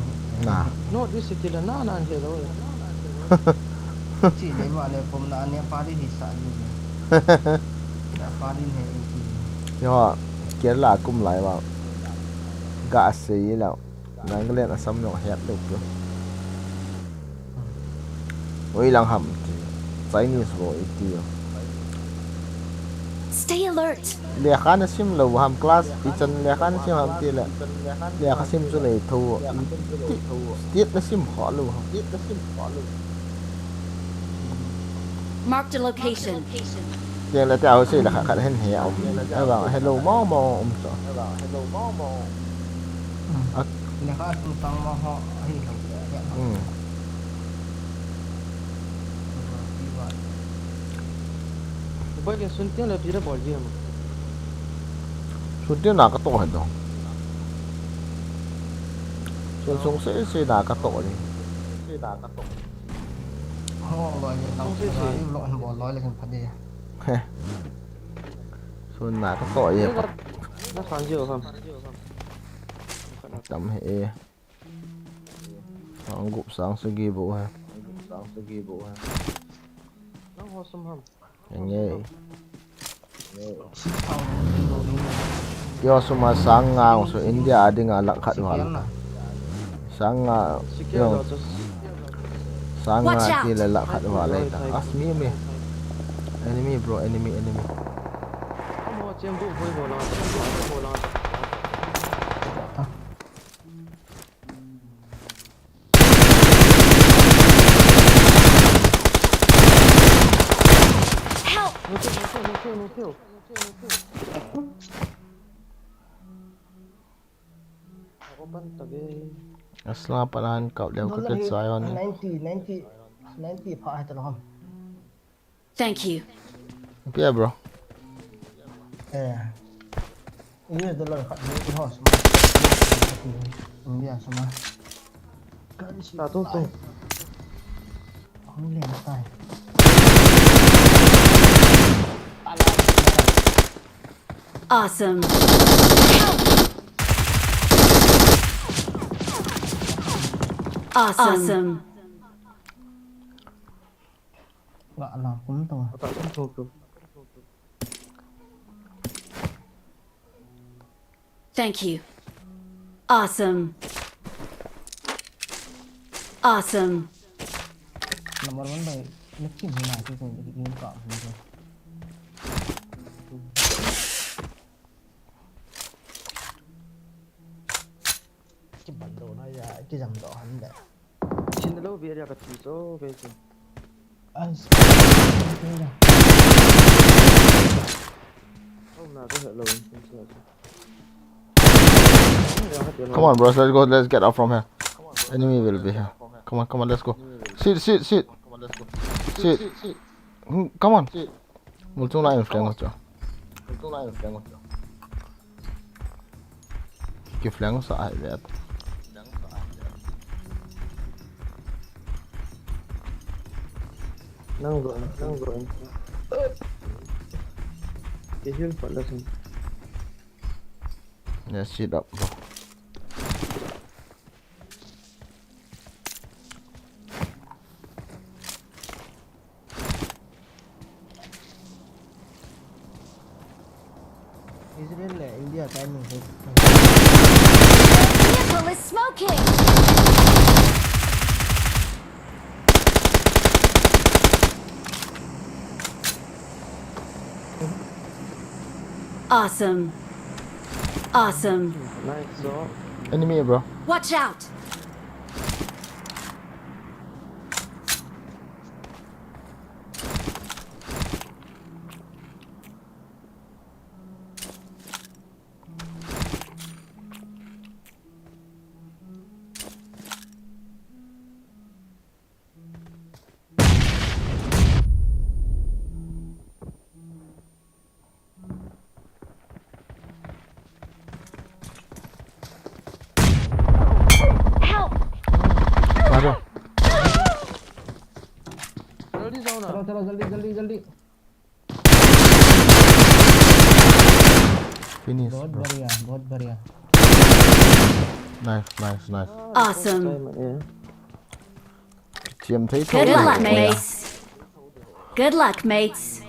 Nah. No, this is tidak nana je lo. Cik dia buat ni pemenang ni Paris hisap je. Dah Paris ni. Yo kiến là cũng lại vào gạ xí là nắng lên là xong rồi hẹn được rồi. Ôi lang hầm trái như rồi tiêu. Stay alert. Lẹ khá nó sim lâu hầm class đi chân lẹ khá nó sim hầm tiêu là lẹ khá sim cho này thu tiết nó sim khó luôn không. Marked a location. Tiền là tao sẽ là khá hên hẹo. Nó bảo hello mò ông sợ. Ni khá tentang mau hi. Bagian suntian lah tidak boleh dia. Suntian nak ketok hết rồi. Sun sẽ đã ketok đi. Rồi tao sẽ lộn bỏ lối lên phần đi. Sun nak ketok je. Dah sanjur kan. Tầm hệ Ông gục sáng sẽ ghi bộ ha. Nó hoa sum hầm. Yang nghe Yo suma sang ngang so India adi nga lakhat wal. Sang nga Secure yo đó. sang Watch nga out. ti la lakhat wal ai ta. As me. Enemy bro, enemy. Ông hoa chiêm vụ vui vô lo. Help! No kill. Ako pantagay. Asla panahan kau dia ko ket sayon. 90 phá hai tao không? Thank you. Pia bro. US dollar khát đi hoa suma. India suma. Ta tung. Không liền tay. Awesome. Awesome. Gak lah, cũng tuh. Ta tung. Thank you. Awesome. Nomor 1 đây, nó chìm như nào thì cũng được nghiêm trọng rồi. Cái bản đồ nó ra cái dòng đỏ hắn đấy. Chinelo biar ya katiso beso. Anh Ông nào có hệ lồn. Come on bro, let's get out from here. Enemy will be here. Come on, let's go. Sit. Come on. Multung lain flank aja. Ke flank sa ai vet. Nang go. Cái hill phận là gì? Let's sit up bro. Israel là India cái mình thấy. Vehicle is smoking. Awesome. Nice so. Enemy bro. Watch out. Aduh. Jल्दी जाओ ना. चलो जल्दी. Finish बहुत bro. बढ़िया. Nice. Awesome. Chiếm thấy Good thôi. luck, mates.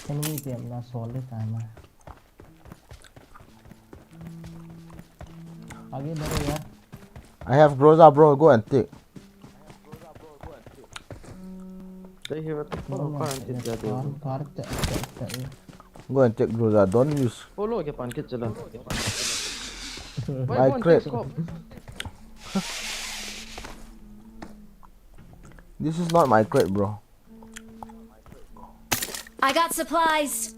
Enemy tiệm là solve ले time mà. आगे बढ़ो यार. I have Groza bro, go and take. Đây here at the car chạy. Go and take Groza, don't use follow के पान के चलन. my crate. This is not my crate bro. I got supplies.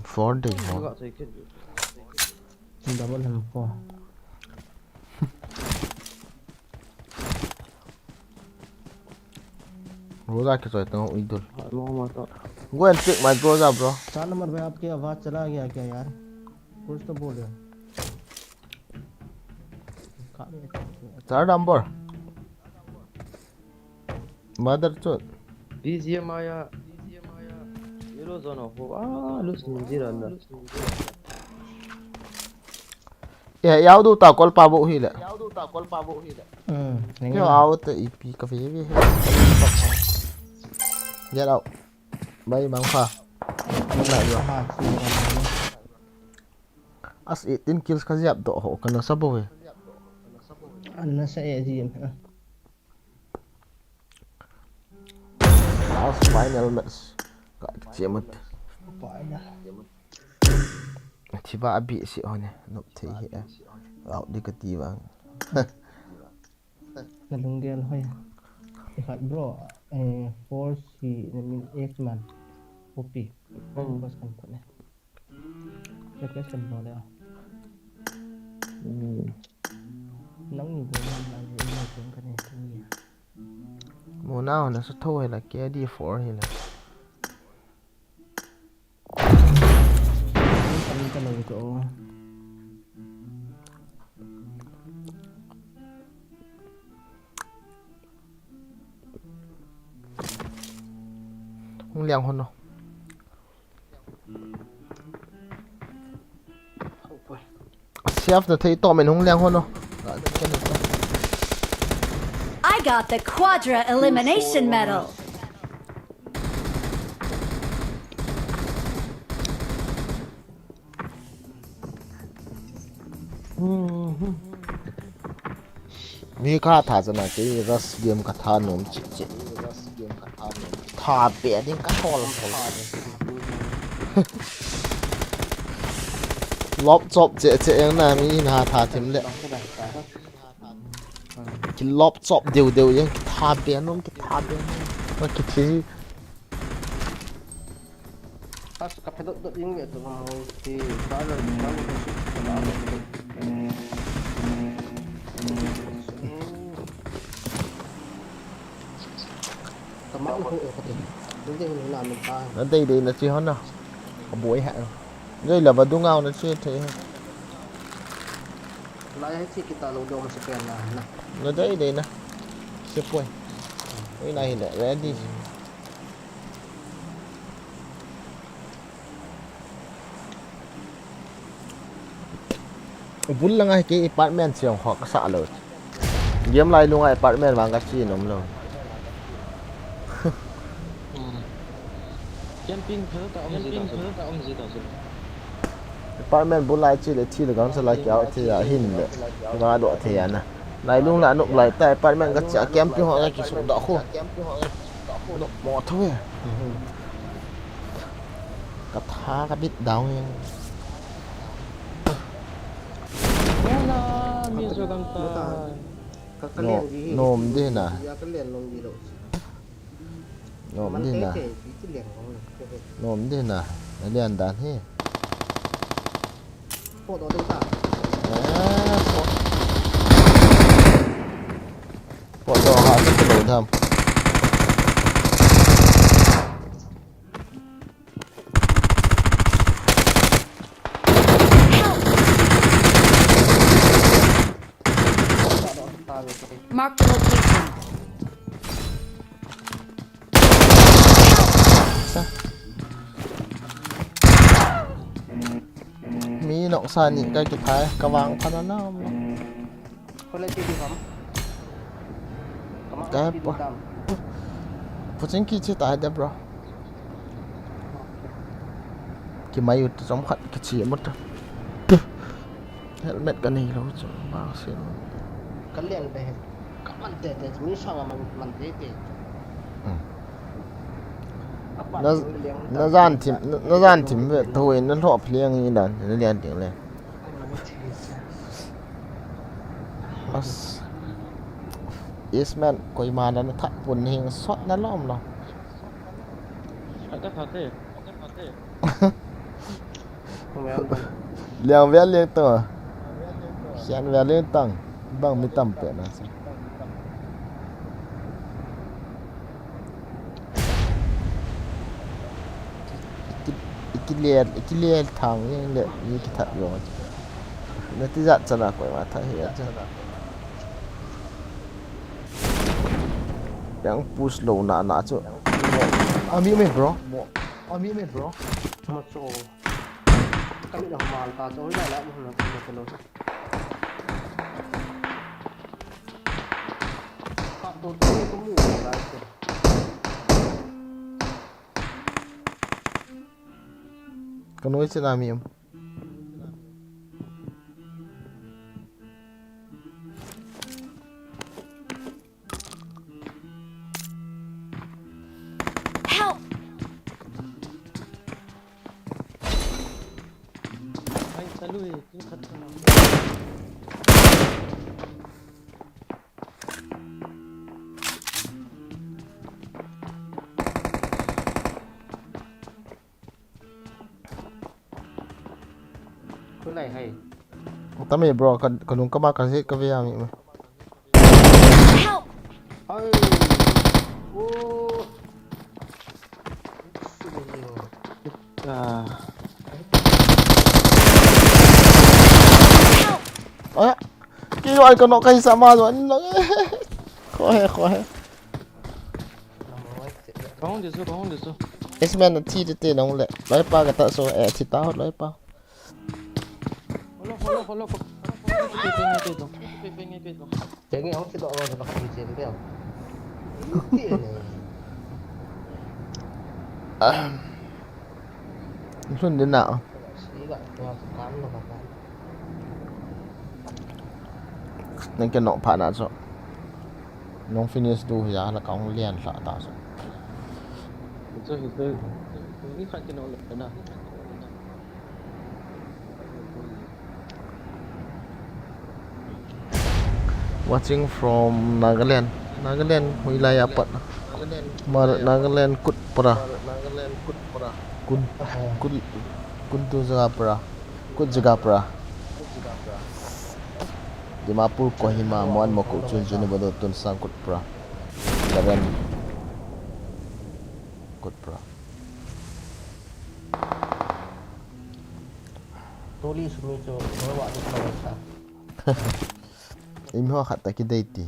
40 bro. Double M4. Groza के साथ हूँ इधर. Go and take my Groza bro. 4 number पे आपकी आवाज चला गया क्या यार? कुछ तो बोल रहे हो. 4 number. Mother chod. BGM Maya. Zero zone of lose zero. ย้าวดูตากอลปาบุฮีแหละ อย่าง เดี๋ เงี้ ย ยว เอาแต่อีพีกาแฟพี่เดี๋ยวเอาใบบางฟ้าไหนอยู่ มาซีกัน as 18 kills ขยับโดโหกันนะซับเว้ย อันนั้นใช่จีม as final match ก็เจียมด ปล่อยนะ ที่ว่าอบิสิโอเนี่ยนบที่เอาดีกตีบ้าง กันลงเดียนห้อยขัดบล็อกforce ในมินเอ็กซ์มันโอปีก็บอสกันคนเนี่ยเรียกกันบอลแล้วน้องอยู่บนนั้นเราอยู่ในเกมกันเนี่ยที่นี่ โมนาเนี่ยสุดท้ายละแกดี4นี่แหละ kami ka lang ito. ห้องเลี้ยงคนเนาะเชฟจะที่ต่อเป็นห้องเลี้ยงคนเนาะ I got the Quadra Elimination Medal. มีค่าถาสนาที่รัสเดียมกับทานมจิตทาเปียดิ้งก็ทอลลบจบเจ๊ยังน่ามีนาทาทิมเลยกินลบจบเดียวยังทาเปียนมกิทาเปียนมาคิดที่ Pas kapedot yung ito mga si Carlo tama ko ito hindi ko namin pa นั่นตีดีนะจีฮอนเนาะขบวยฮะด้วยละวัดดูเงานะชื่อเธอ lahat si kita lodo mo sa pera na นั่นได้ดีนะเชื่อป่วยไม่นายเห็นแหละแรดดี้บุญละไงกี่อพาร์ตเมนต์เสียงหอกสะเลยเยี่ยมไรลุงไออพาร์ตเมนต์วางกระชีนมเลย camping phớ ta ông gì tao xin อพาร์ตเมนต์บุญไรชีเลยที่เหลือก็สลายเกี่ยวที่หินเลยมาโดดเทียนนะไรลุงละนุกไรแต่อพาร์ตเมนต์ก็จะแคมป์ที่ห้องกี่สุดดอกคู่หมดทั้งเลยกระทะกระบิดดาวเอง wala medyo kanta kakalian di นมดีนะ kakalian nung dilo นมดีนะ itu liang ko นมดีนะเรียนด่านที่ po to ta ปวดตัวหาที่กระโดดทำ Mark the location. มีหนองซานี่ใกล้จุดท้ายกระวังพันน้ำ ko lang tidi kam Kaya po. Putin kichi tayo da bro. Kimayo to trong khát kichi mất. Helmet cái này đâu chứ bao xin. kalian deh kapan tete misal man tete Nó gian thím về thôi nó họp liêng như đàn nó liền tiếng lên. Isman coi mà nó thật buồn hình xót nó lắm rồi. agak hati Liang vẽ liêng tờ. Khen vẽ liêng tầng bằng mấy tầm tệ nó sao. Cái liêng thằng như lệ như cái thật rồi. Nó tí giận cho là quậy mà thấy hiện chứ. Yang push low na chứ. Ami me bro. maso kami dah mal ta so la la mo na ko Kan noi chena mi Help! Ay, चालू आहे तुम्ही खतरनाक Cái này hay. Tami bro kan nung kama kan hit ka via mi Help! Ôi. Ô. à Ôi cái loại con nó cây sama rồi nó khó he có không được sao X-Men là thi thì tiền ông lệ lấy ba cái tạ số thì tao lấy ba Follow pegang Thế nghe không? Cái độ rồi nó không bị chết đấy không? Tiền này. Xuân đến nào Sĩ gọi cho cán nó vào cán. nên cái nọ phản rồi nông finish du giá là công liền lạ ta rồi itu ini kan kena oleh dah watching from Nagaland wilayah apa Nagaland Kutpara Kuntu Jagapura Kutjagapura Dimapur Kohima Mon Mokuk Chunjuni Badotun Sang Kutpara Karen Kutpara Tôi sumi cho nó gọi cho nó sao? Im ho khatta ki deiti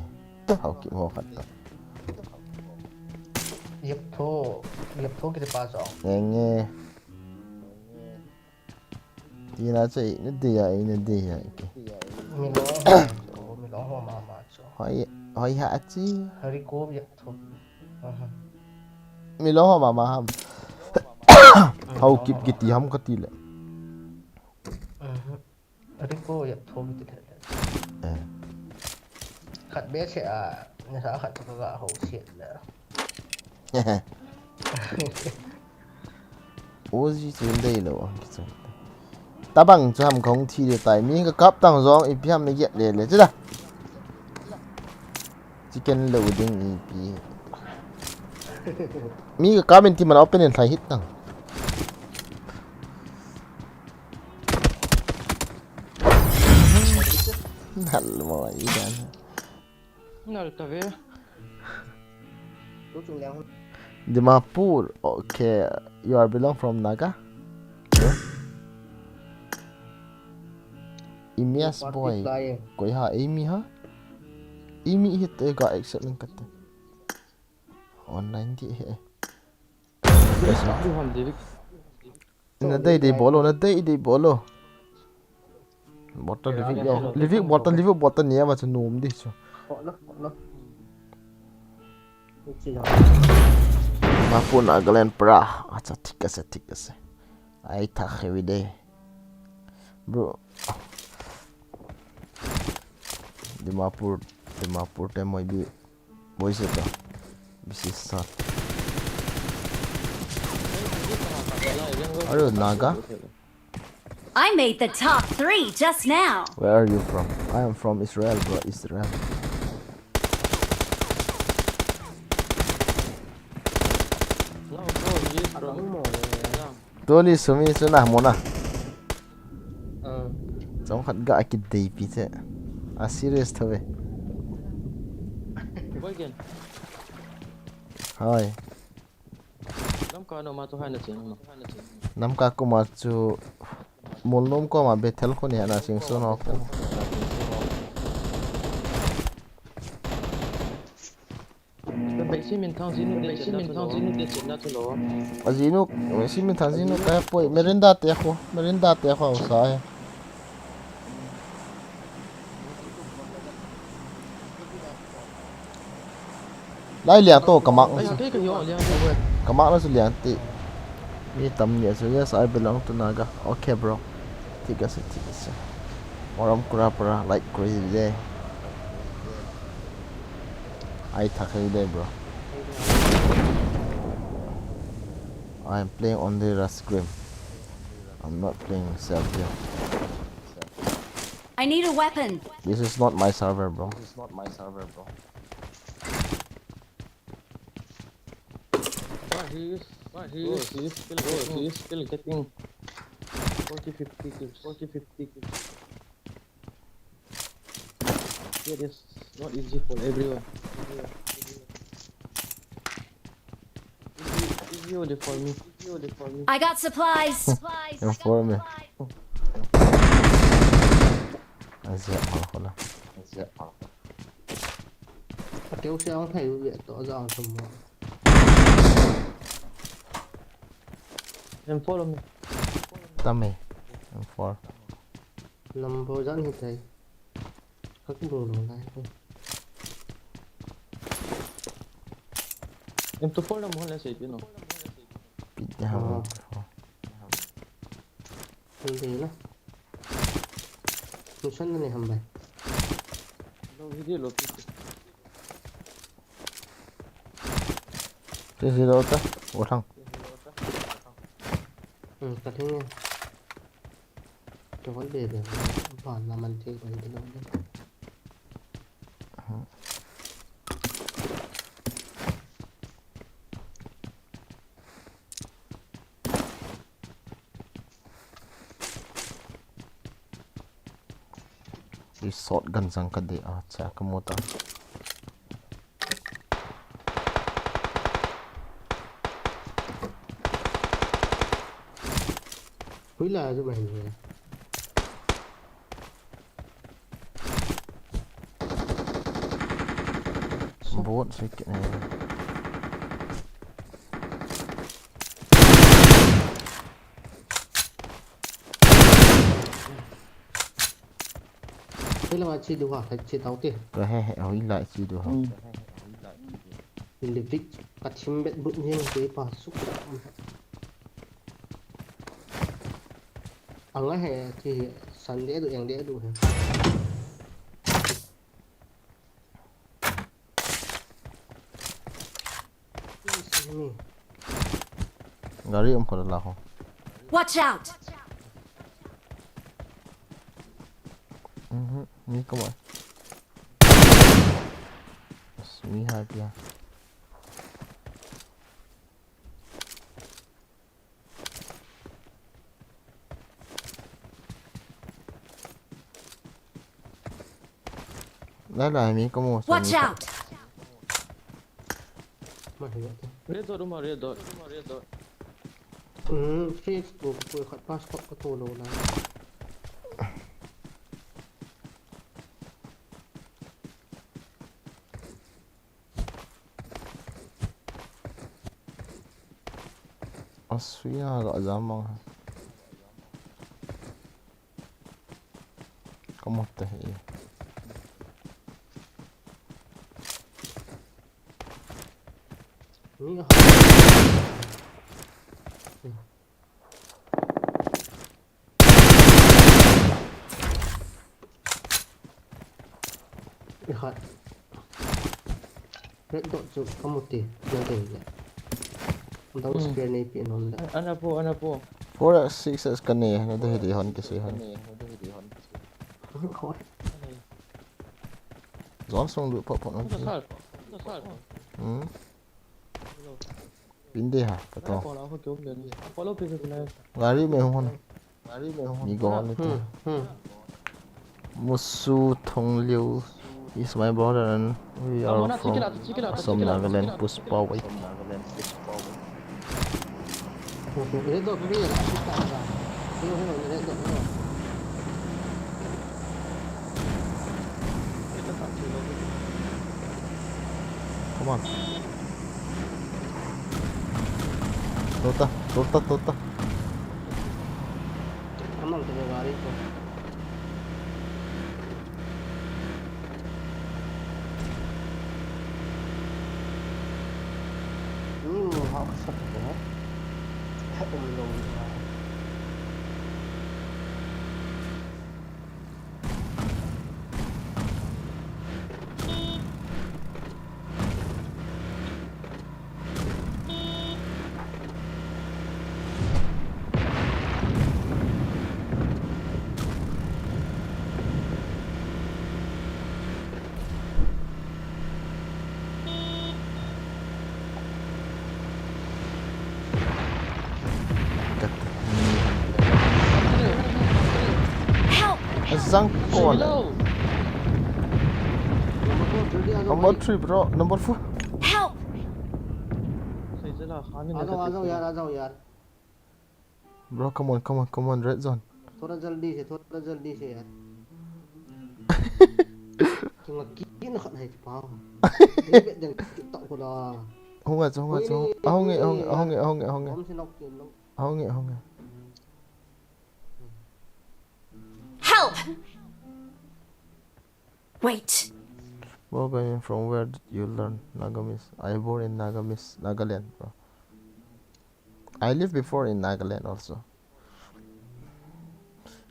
hau ki ho khatta Yep thô cái ba rõ. nghe thì là chị nó đi à Mình nó hoa mà cho. hỏi hạ chi Hari cô yep thô. mi lo mà ham hau kip kiti ham ka ti le Hari cô yep thô cái thế. Khát bé sẽ nhà xã khát cho gạ hậu xiển nữa. Ozi trên đây rồi ta bằng cho hàm không thì để tại mi cái cấp tăng gió ít hàm này dễ để chứ đâu chicken loading EP mi cái cấp bên thì mình open and thay hit tăng hal mọi cái nal ka ve Tôi chung leo. Dimapur, okay. You are belong from Naga? Yeah. Imias boy. Koi ha Amy ha? Amy hit got accept ng kata. Online di he. tu hal dedik Na day bolo. Bottle living bottle niya ba sa nom di so. Họ nó. Dimapur Nagaland pra. Acha tik ase. Ai ta heavy day. Bro. Dimapur te moi bi voice ta. Bisi start. Are you Naga? I made the top 3 just now. Where are you from? I am from Israel, bro. Israel. Toli sumi suna mona. Trong khát gạ kịch đầy pi thế. À serious thôi. bagian Hai. nam ka no ma to hana chen no Nam ka ko ma chu molnom ko ma bethel ko ni ana sing so no ko. be si min thang zinu de chen na to lo Azinu, si min thazinu ka poi merenda te ko sa hai. Lai liang to kamak ai ke yo liang kamak nó sẽ liang ti. Me tamnya so yes, I belong to Naga. Okay, bro. Tiga se. Orang pura-pura like crazy day. I tackle day, bro. I am playing on the Rust game. I'm not playing self here. I need a weapon. This is not my server, bro. He is still getting 40-50 kills. It is not easy for everyone. Easy only for me. I got supplies. Inform me. Aziat malah. Kéo xe thầy viện tỏ ra semua. And follow me. Tame. M4. Number dẫn như thầy. Các đồ này thôi. And to follow mo na safe, you know. Pitnya hama. Hindi na. Mission này hầm bài. No video lo. Sisi daughter. Orang. Cả thế nha. Cái vấn đề về bản là mình chơi bởi cái đâu đấy. Di shotgun sang kade acha kamuta. Quý là cho mày rồi. Bot sikit ni. Thế là mà chi được hả? Chi tao tiền. Cái he oi lại chi được không? Mình được vích bắt chim bẹt bụng như thế và xúc ăn á hè thì sẵn đĩa được ăn đĩa đủ hả? Gari kalau lah. Watch out. Ni kau. Mi hai pia. Lah mi kamu. Watch out. Red dot. Facebook tôi khát passport có thô lỗ này. Asli agak zaman. Kamu teh. Ini lihat red dot tu kamu teh nanti ya. Untuk spare ni pin onda. Ana po. 4x6 kan ni. Nanti hidi hon kasi hon. Kau Langsung duk pop nanti. Sal. Pindi ha, betul. Follow aku jom ni. Follow page ni. Gari mehon. Ni gone itu. Musuh Thong Liu is my brother and we are from Assam, Nagaland, Puspa Way. red dot ni lah. Red dot. Come on. Tota. Amal tu gari tu. Ini mau hak satu lông ra. Help! Zang con. Number 3 bro, number 4. Help! Saya jelah खाने आ जाओ यार Bro, come on, red zone. थोड़ा जल्दी से यार chúng là kỹ nó khẩn hay bao thế biết đừng tọt của nó Không ngờ, không nghe. bấm xin đọc tiền nó Không nghe. Help! Wait. Bro, going from where did you learn Nagamis? I born in Nagamis, Nagaland, bro. I lived before in Nagaland also.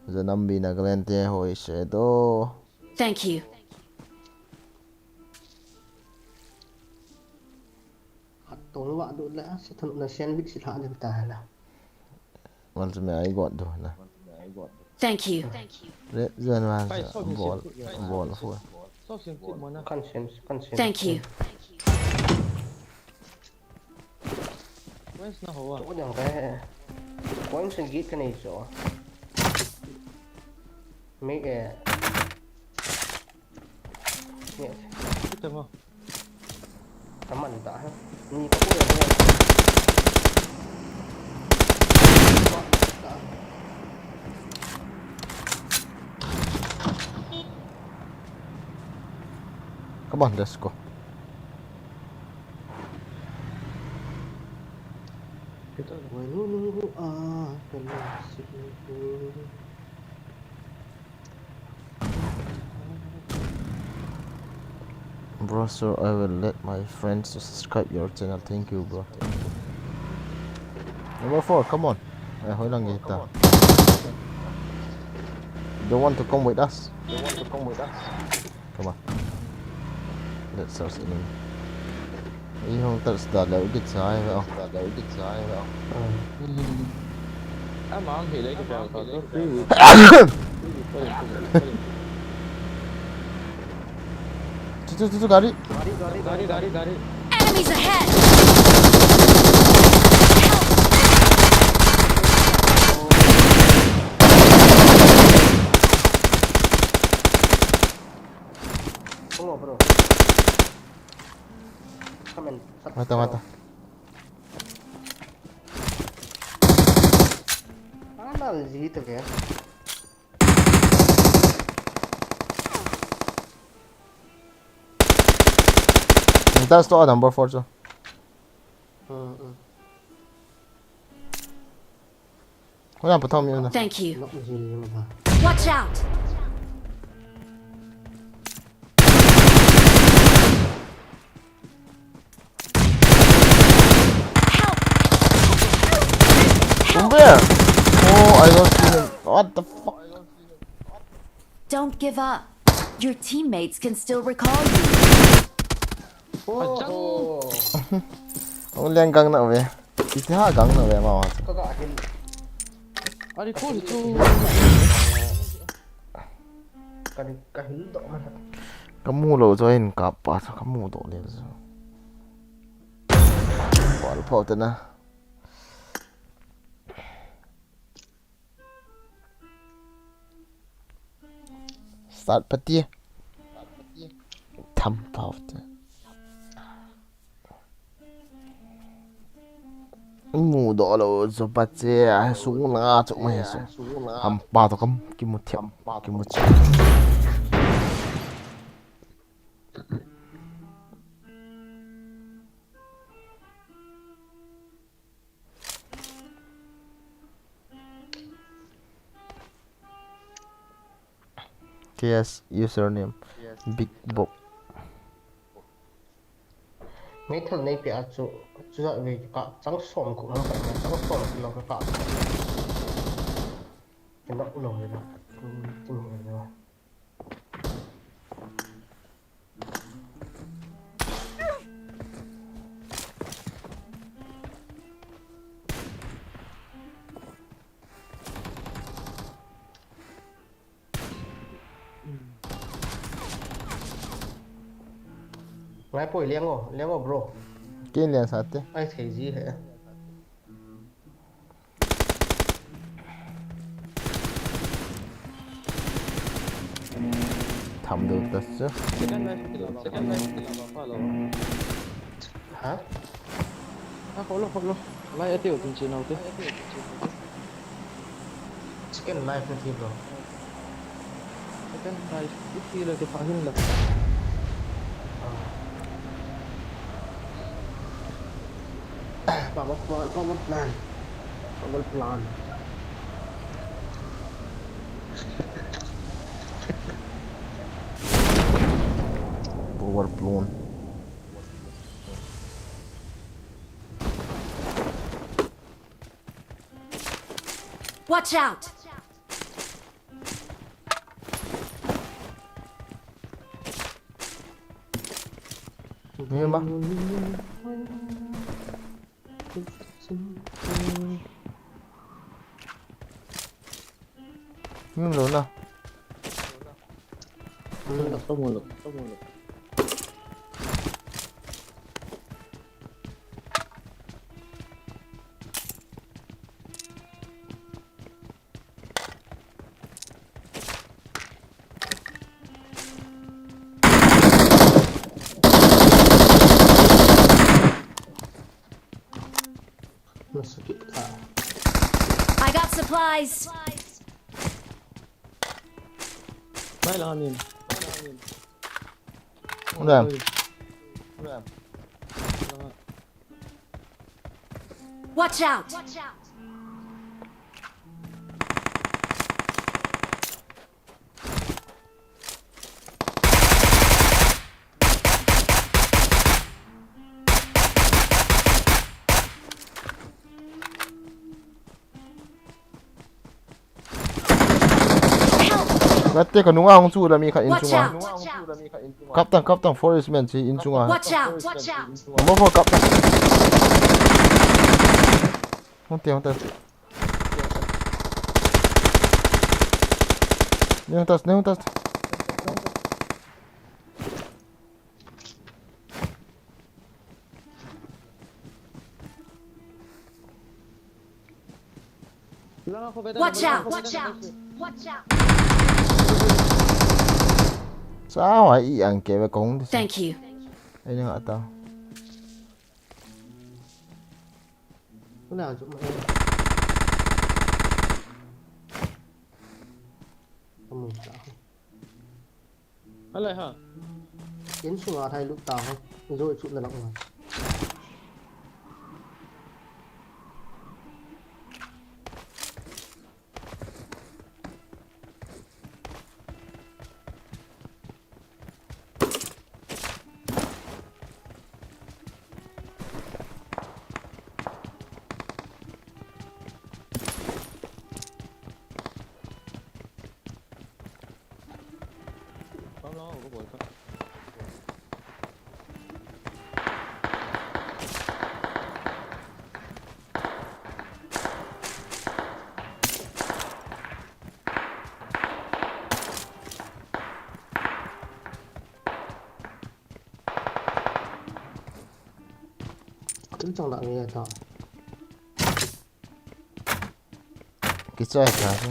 The Nambi Nagaland te hoi she do. Thank you. tổ nó bạn đội lẽ sẽ thật là sandwich sẽ thả được tài là Mal me I got do na. Thank you. Red zone man. Ball for. Sao xem chuyện mà nó conscience Thank you. Where's nó hổ à? chỗ chẳng cái có anh sinh cái này chỗ mấy cái nhẹ Biết được không? tấm ảnh tạ nhìn có cái này Come on, let's go. Bro, so I will let my friends subscribe your channel. Thank you, bro. Number 4, come on. Hoi lang kita. Don't want to come with us? Come on. Let's search in. Ý không tự start lại địch sai phải không? Em mà ăn thì lấy cái bèo có free. Itu gaari. Enemies ahead! tunggu bro kamen Mata. ada gitu ya That's the number 4 so. Wala pa tao na. Thank you. nó gì mà bà Watch out! From where? Oh, I don't see him. What the fuck? Don't give up. Your teammates can still recall you. Ông lên căng nào về? Thì thứ hai căng nào về mà. có gọi thì 아니 코리 좀 cái hứng độ mà Kamu lo join kappa, kamu do le. Wal po na. Start pati. Thăm vào. Mu do lo zo patse a su na chu mai su. Ham pa to kam ki mu thiam, ki mu chi. KS username Big Book. mấy thằng này bịa chỗ chú dạy về cả trắng sòm cũng nó phải là trắng sòm thì là cái cả cái nó cũng nổi rồi tình hình rồi ngay bồi liang ngô bro Kiin liền sát thế. ai thấy gì hả Thầm được tất chứ. Second match apa lo? hả Kalau. Lai ate o tunche na ute. chicken life nó thì bro Second match itu lagi pahin lah. có một plan Overblown. Watch out! Nghe ba. Nhưng rồi nào. Tak mulut. masuk kita I got supplies. Mai lang amin. Udah. Watch out! Gati ka nunga hong su da mi ka in Watch chunga. out! Kaptan forest man si in chunga. Watch out! Mo fo kaptan. Hong te. Ne hong tas. Bilang aku beta. Watch out! Sao ai ăn kề với con đi. Thank you. Ai nhang ata. cái nào chúng mày không Alay ha. tiến xuống ở thay lúc tàu không rồi chút là lắm rồi Bấm nó của buổi. cũng trong đoạn nghe thọ Cái chơi cả chứ.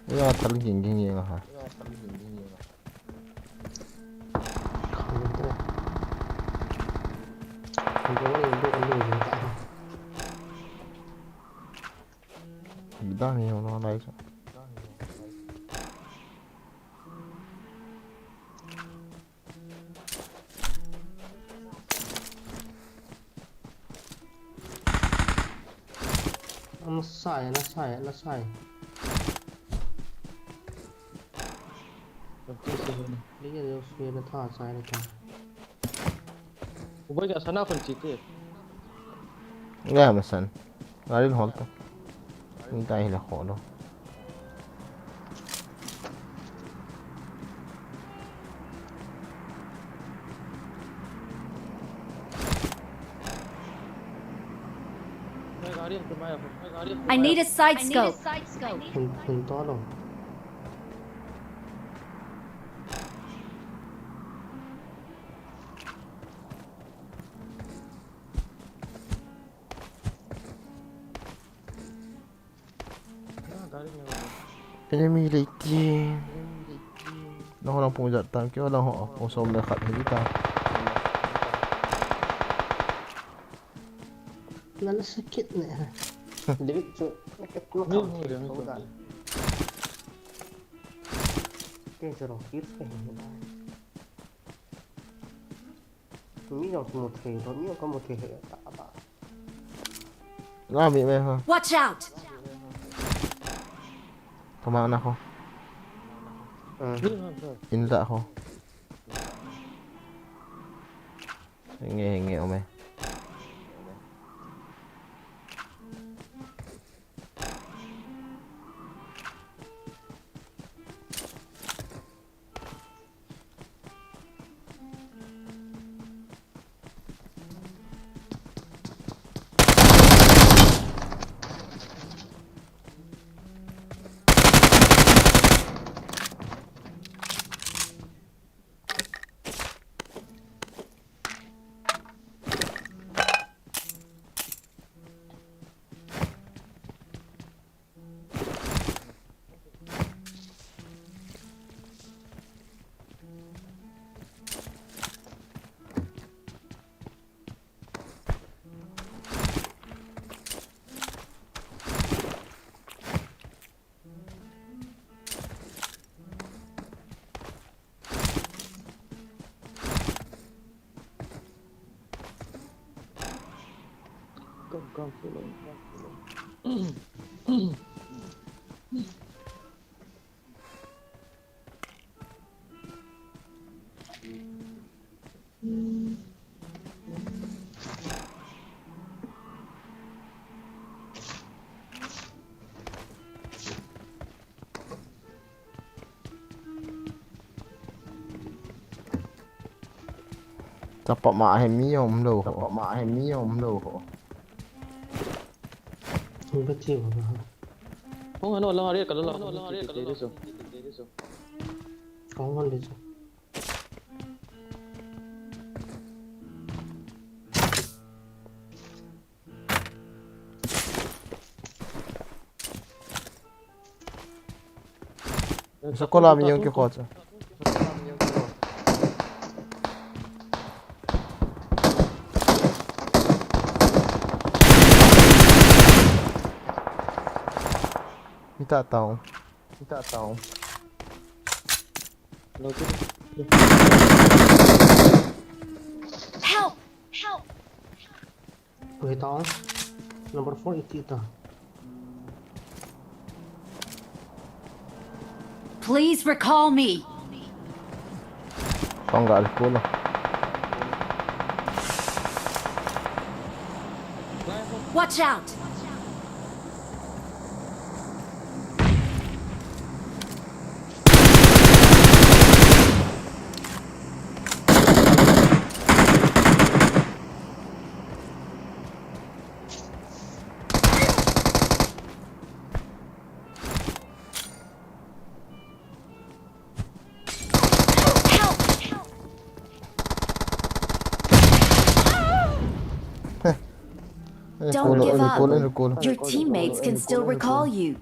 Ini atal gini ya ha. không có gì được ăn gì cả Bidang ni ono lai. nó sai nó sai nó sai lý do suy nó thả sai nó thả Ubay ka sana kon chite. Nghe mà sẵn. Ngã đến hồn tao. Những tay là khổ đâu. I need a side scope. hình to đâu Enemy lady. Nó đang phun giật tao kêu là họ phun xôm là khẩn với tao. nó sakit nè David so nó không có cái chỗ đó hit phải hình này mi nào một thể đó mi có một thể hệ tạ tạ Nó bị mê không? Watch out! Thằng nào không? In dạ không? Nghe nghèo mày. Con Tập mạ hay mi không đâu. Tập mạ hay mi không đâu. không có chịu mà Kung ano lang ari ka lang dito so. có ngon đấy chứ Sa ko lang yung kikotsa. Kita tahu. Help! Wait on number 4 itu Please recall me. Kau nggak ada pula. Watch out! Don't give up. Your teammates can still recall you.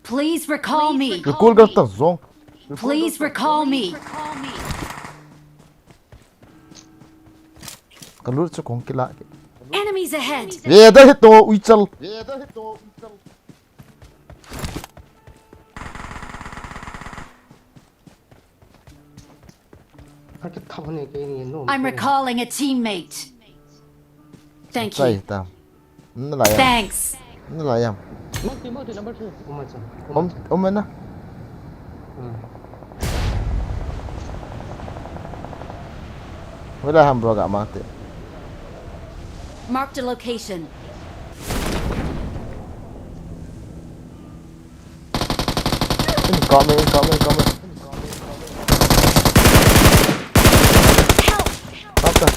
Please recall me. Recall करता zong. Please recall me. Kalau tu kong kila. Enemies ahead. Ye dah itu uical. I'm recalling a teammate. Thank Sai you. tam. Nala ya. Thanks. Nó là em. Multi number 2. Ôm bên đó. Với là hàm bro gak mati. Marked a location. Incoming. Stop that.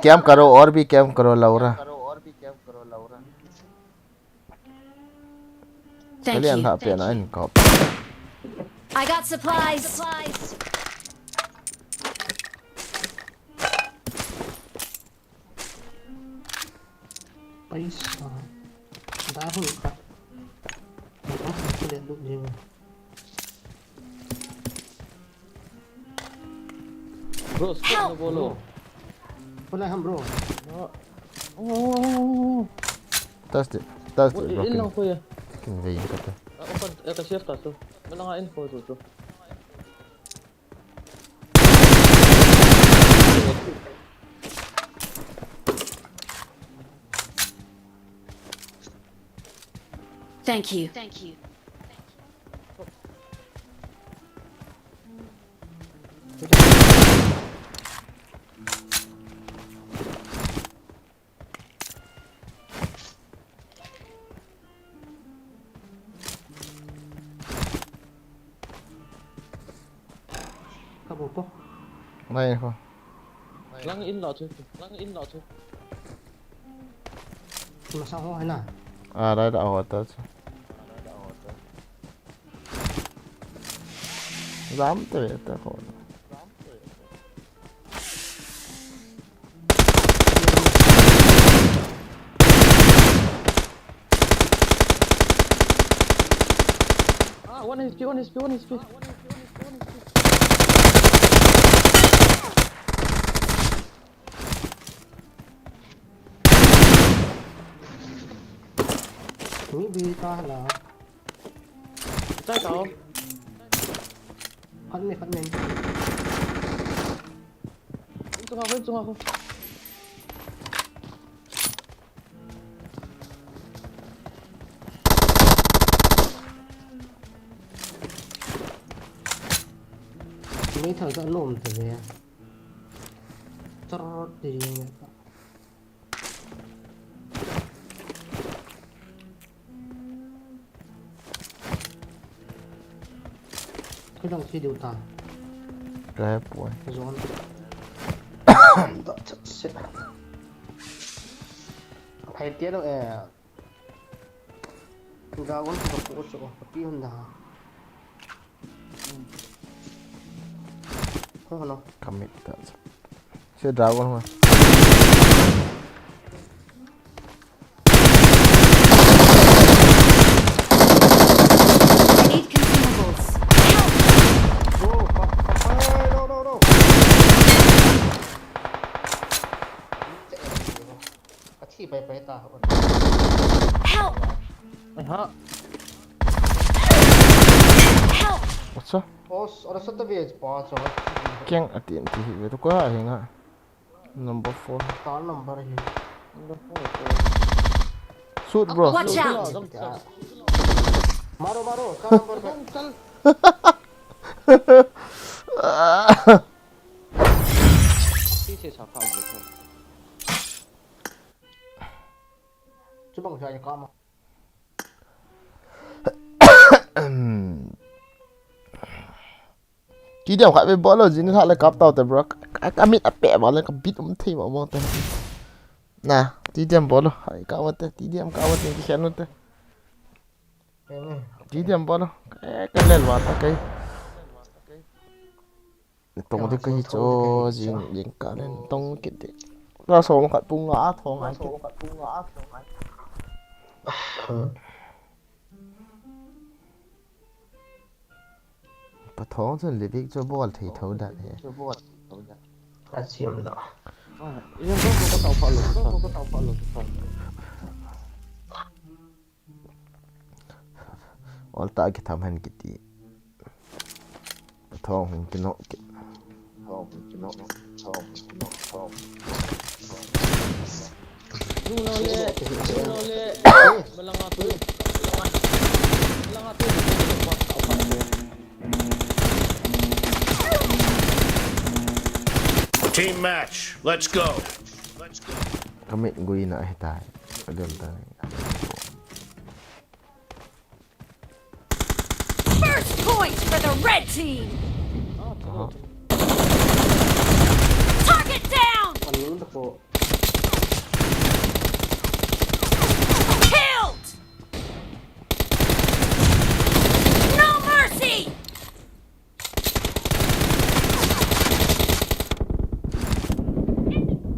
कैम करो और भी cam करो लौरा Thank kalian you. HP na incop I got supplies. Paisa. Dahon ka. Kulit look din. Bro, stop na bolo. Wala ham bro. tas det bro Ilang ko ya. kin vein kata Open ka chef ta to. Wala nga info to. Thank you. Kabo po. này không Lang in lo to. Masang ho na. đây đã hỏi tới dám tới ta khỏi One HP. Ni bi ta là Trái cậu. phát mình. Tung ako. Mấy thời gian lồm từ về. Cho thì cái đồng chi điều ta cái boy zone phải tiết đâu ga con cái cột chỗ cái hồn đá không nó commit that sẽ dragon mà I need consumables. no chi bay ta Help! Aha. Help! what's up ở sắp tới về bỏ cho keng atin ti hi to ko ha hinga number 4 ta number hi shoot bro Watch out! मारो का number पे चल पीछे छापा देखो 주방 자리 까마 kỹ điểm khỏi với ball là gì nó lại cặp tàu tới bro cái mít áp bẹ vào lên cái bít thì mà mong tới nè kỹ điểm ball hãy cao một tí kỹ điểm cao một tí cái khen luôn tới kỹ điểm ball cái lên vào cái tông thì cái chỗ gì những cái lên tông cái đấy ra số một bung ngã thòng ai bắt thòng rồi lấy việc cho ball thì thấu đạt hè ta chiếm đó Iyan ko tao follow. all ta cái tham hành cái gì thong hình cái nọ Team match. Let's go. kami gue na hitai adon ta First point for the red team. Target down. Killed. No mercy.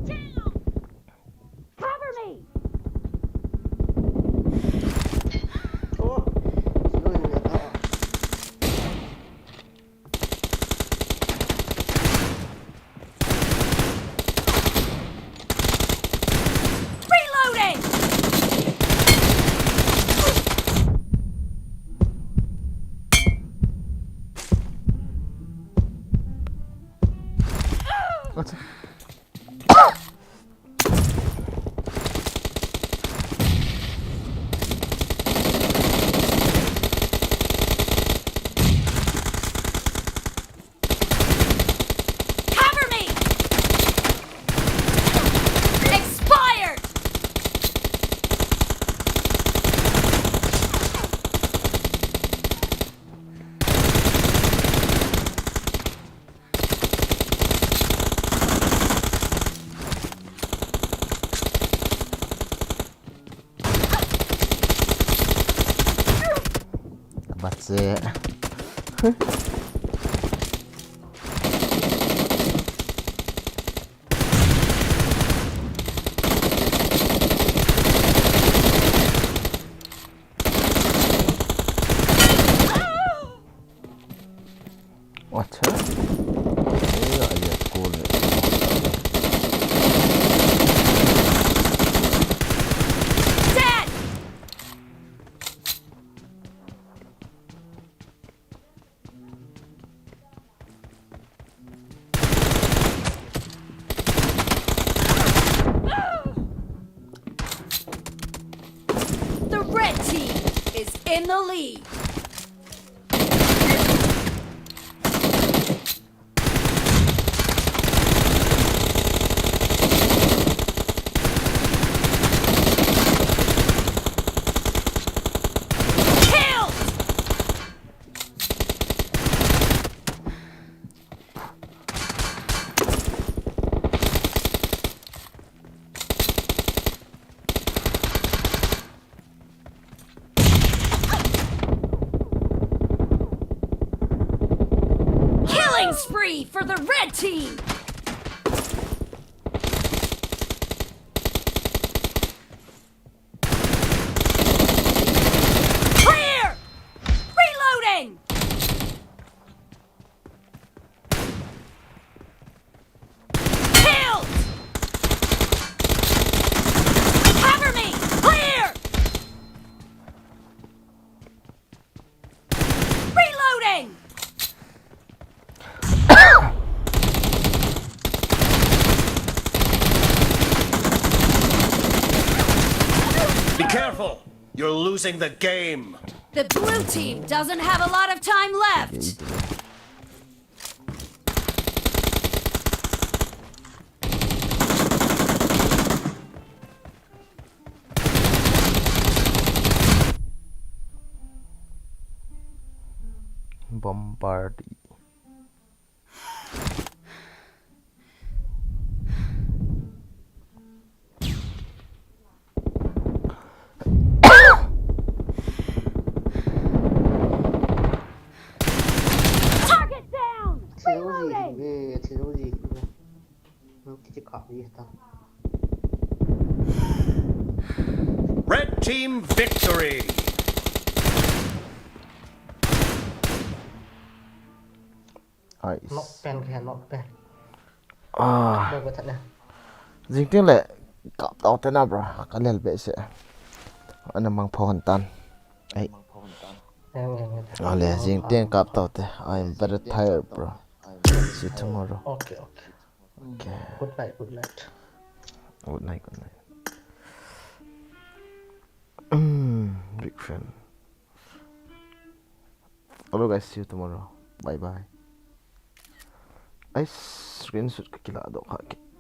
Down. Cover me. Reloading. Cover me. Expired. bắt xe what Dead. The red team is in the lead. Killed. Killing spree for the red team. Clear. Reloading. Killed. Cover me. Clear. Reloading. Be careful. You're losing the game. The blue team doesn't have a lot of time left. bombard Target down. Chế độ gì Reloading. về chế độ gì cái cọp gì ta Red team victory. nọ pen kìa nọ pen à đâu có thật nè jing tiếng lệ cọp tao tên nào bro cái lệ bệ sẽ anh em mang phòn tan ấy Oleh jing tiang kap tau te. I'm very tired, bro. See you tomorrow. Okay. Okay. Good night. Good night. Big fan. Hello guys, see you tomorrow. Bye bye. Ay, screenshot ka kila do kaki.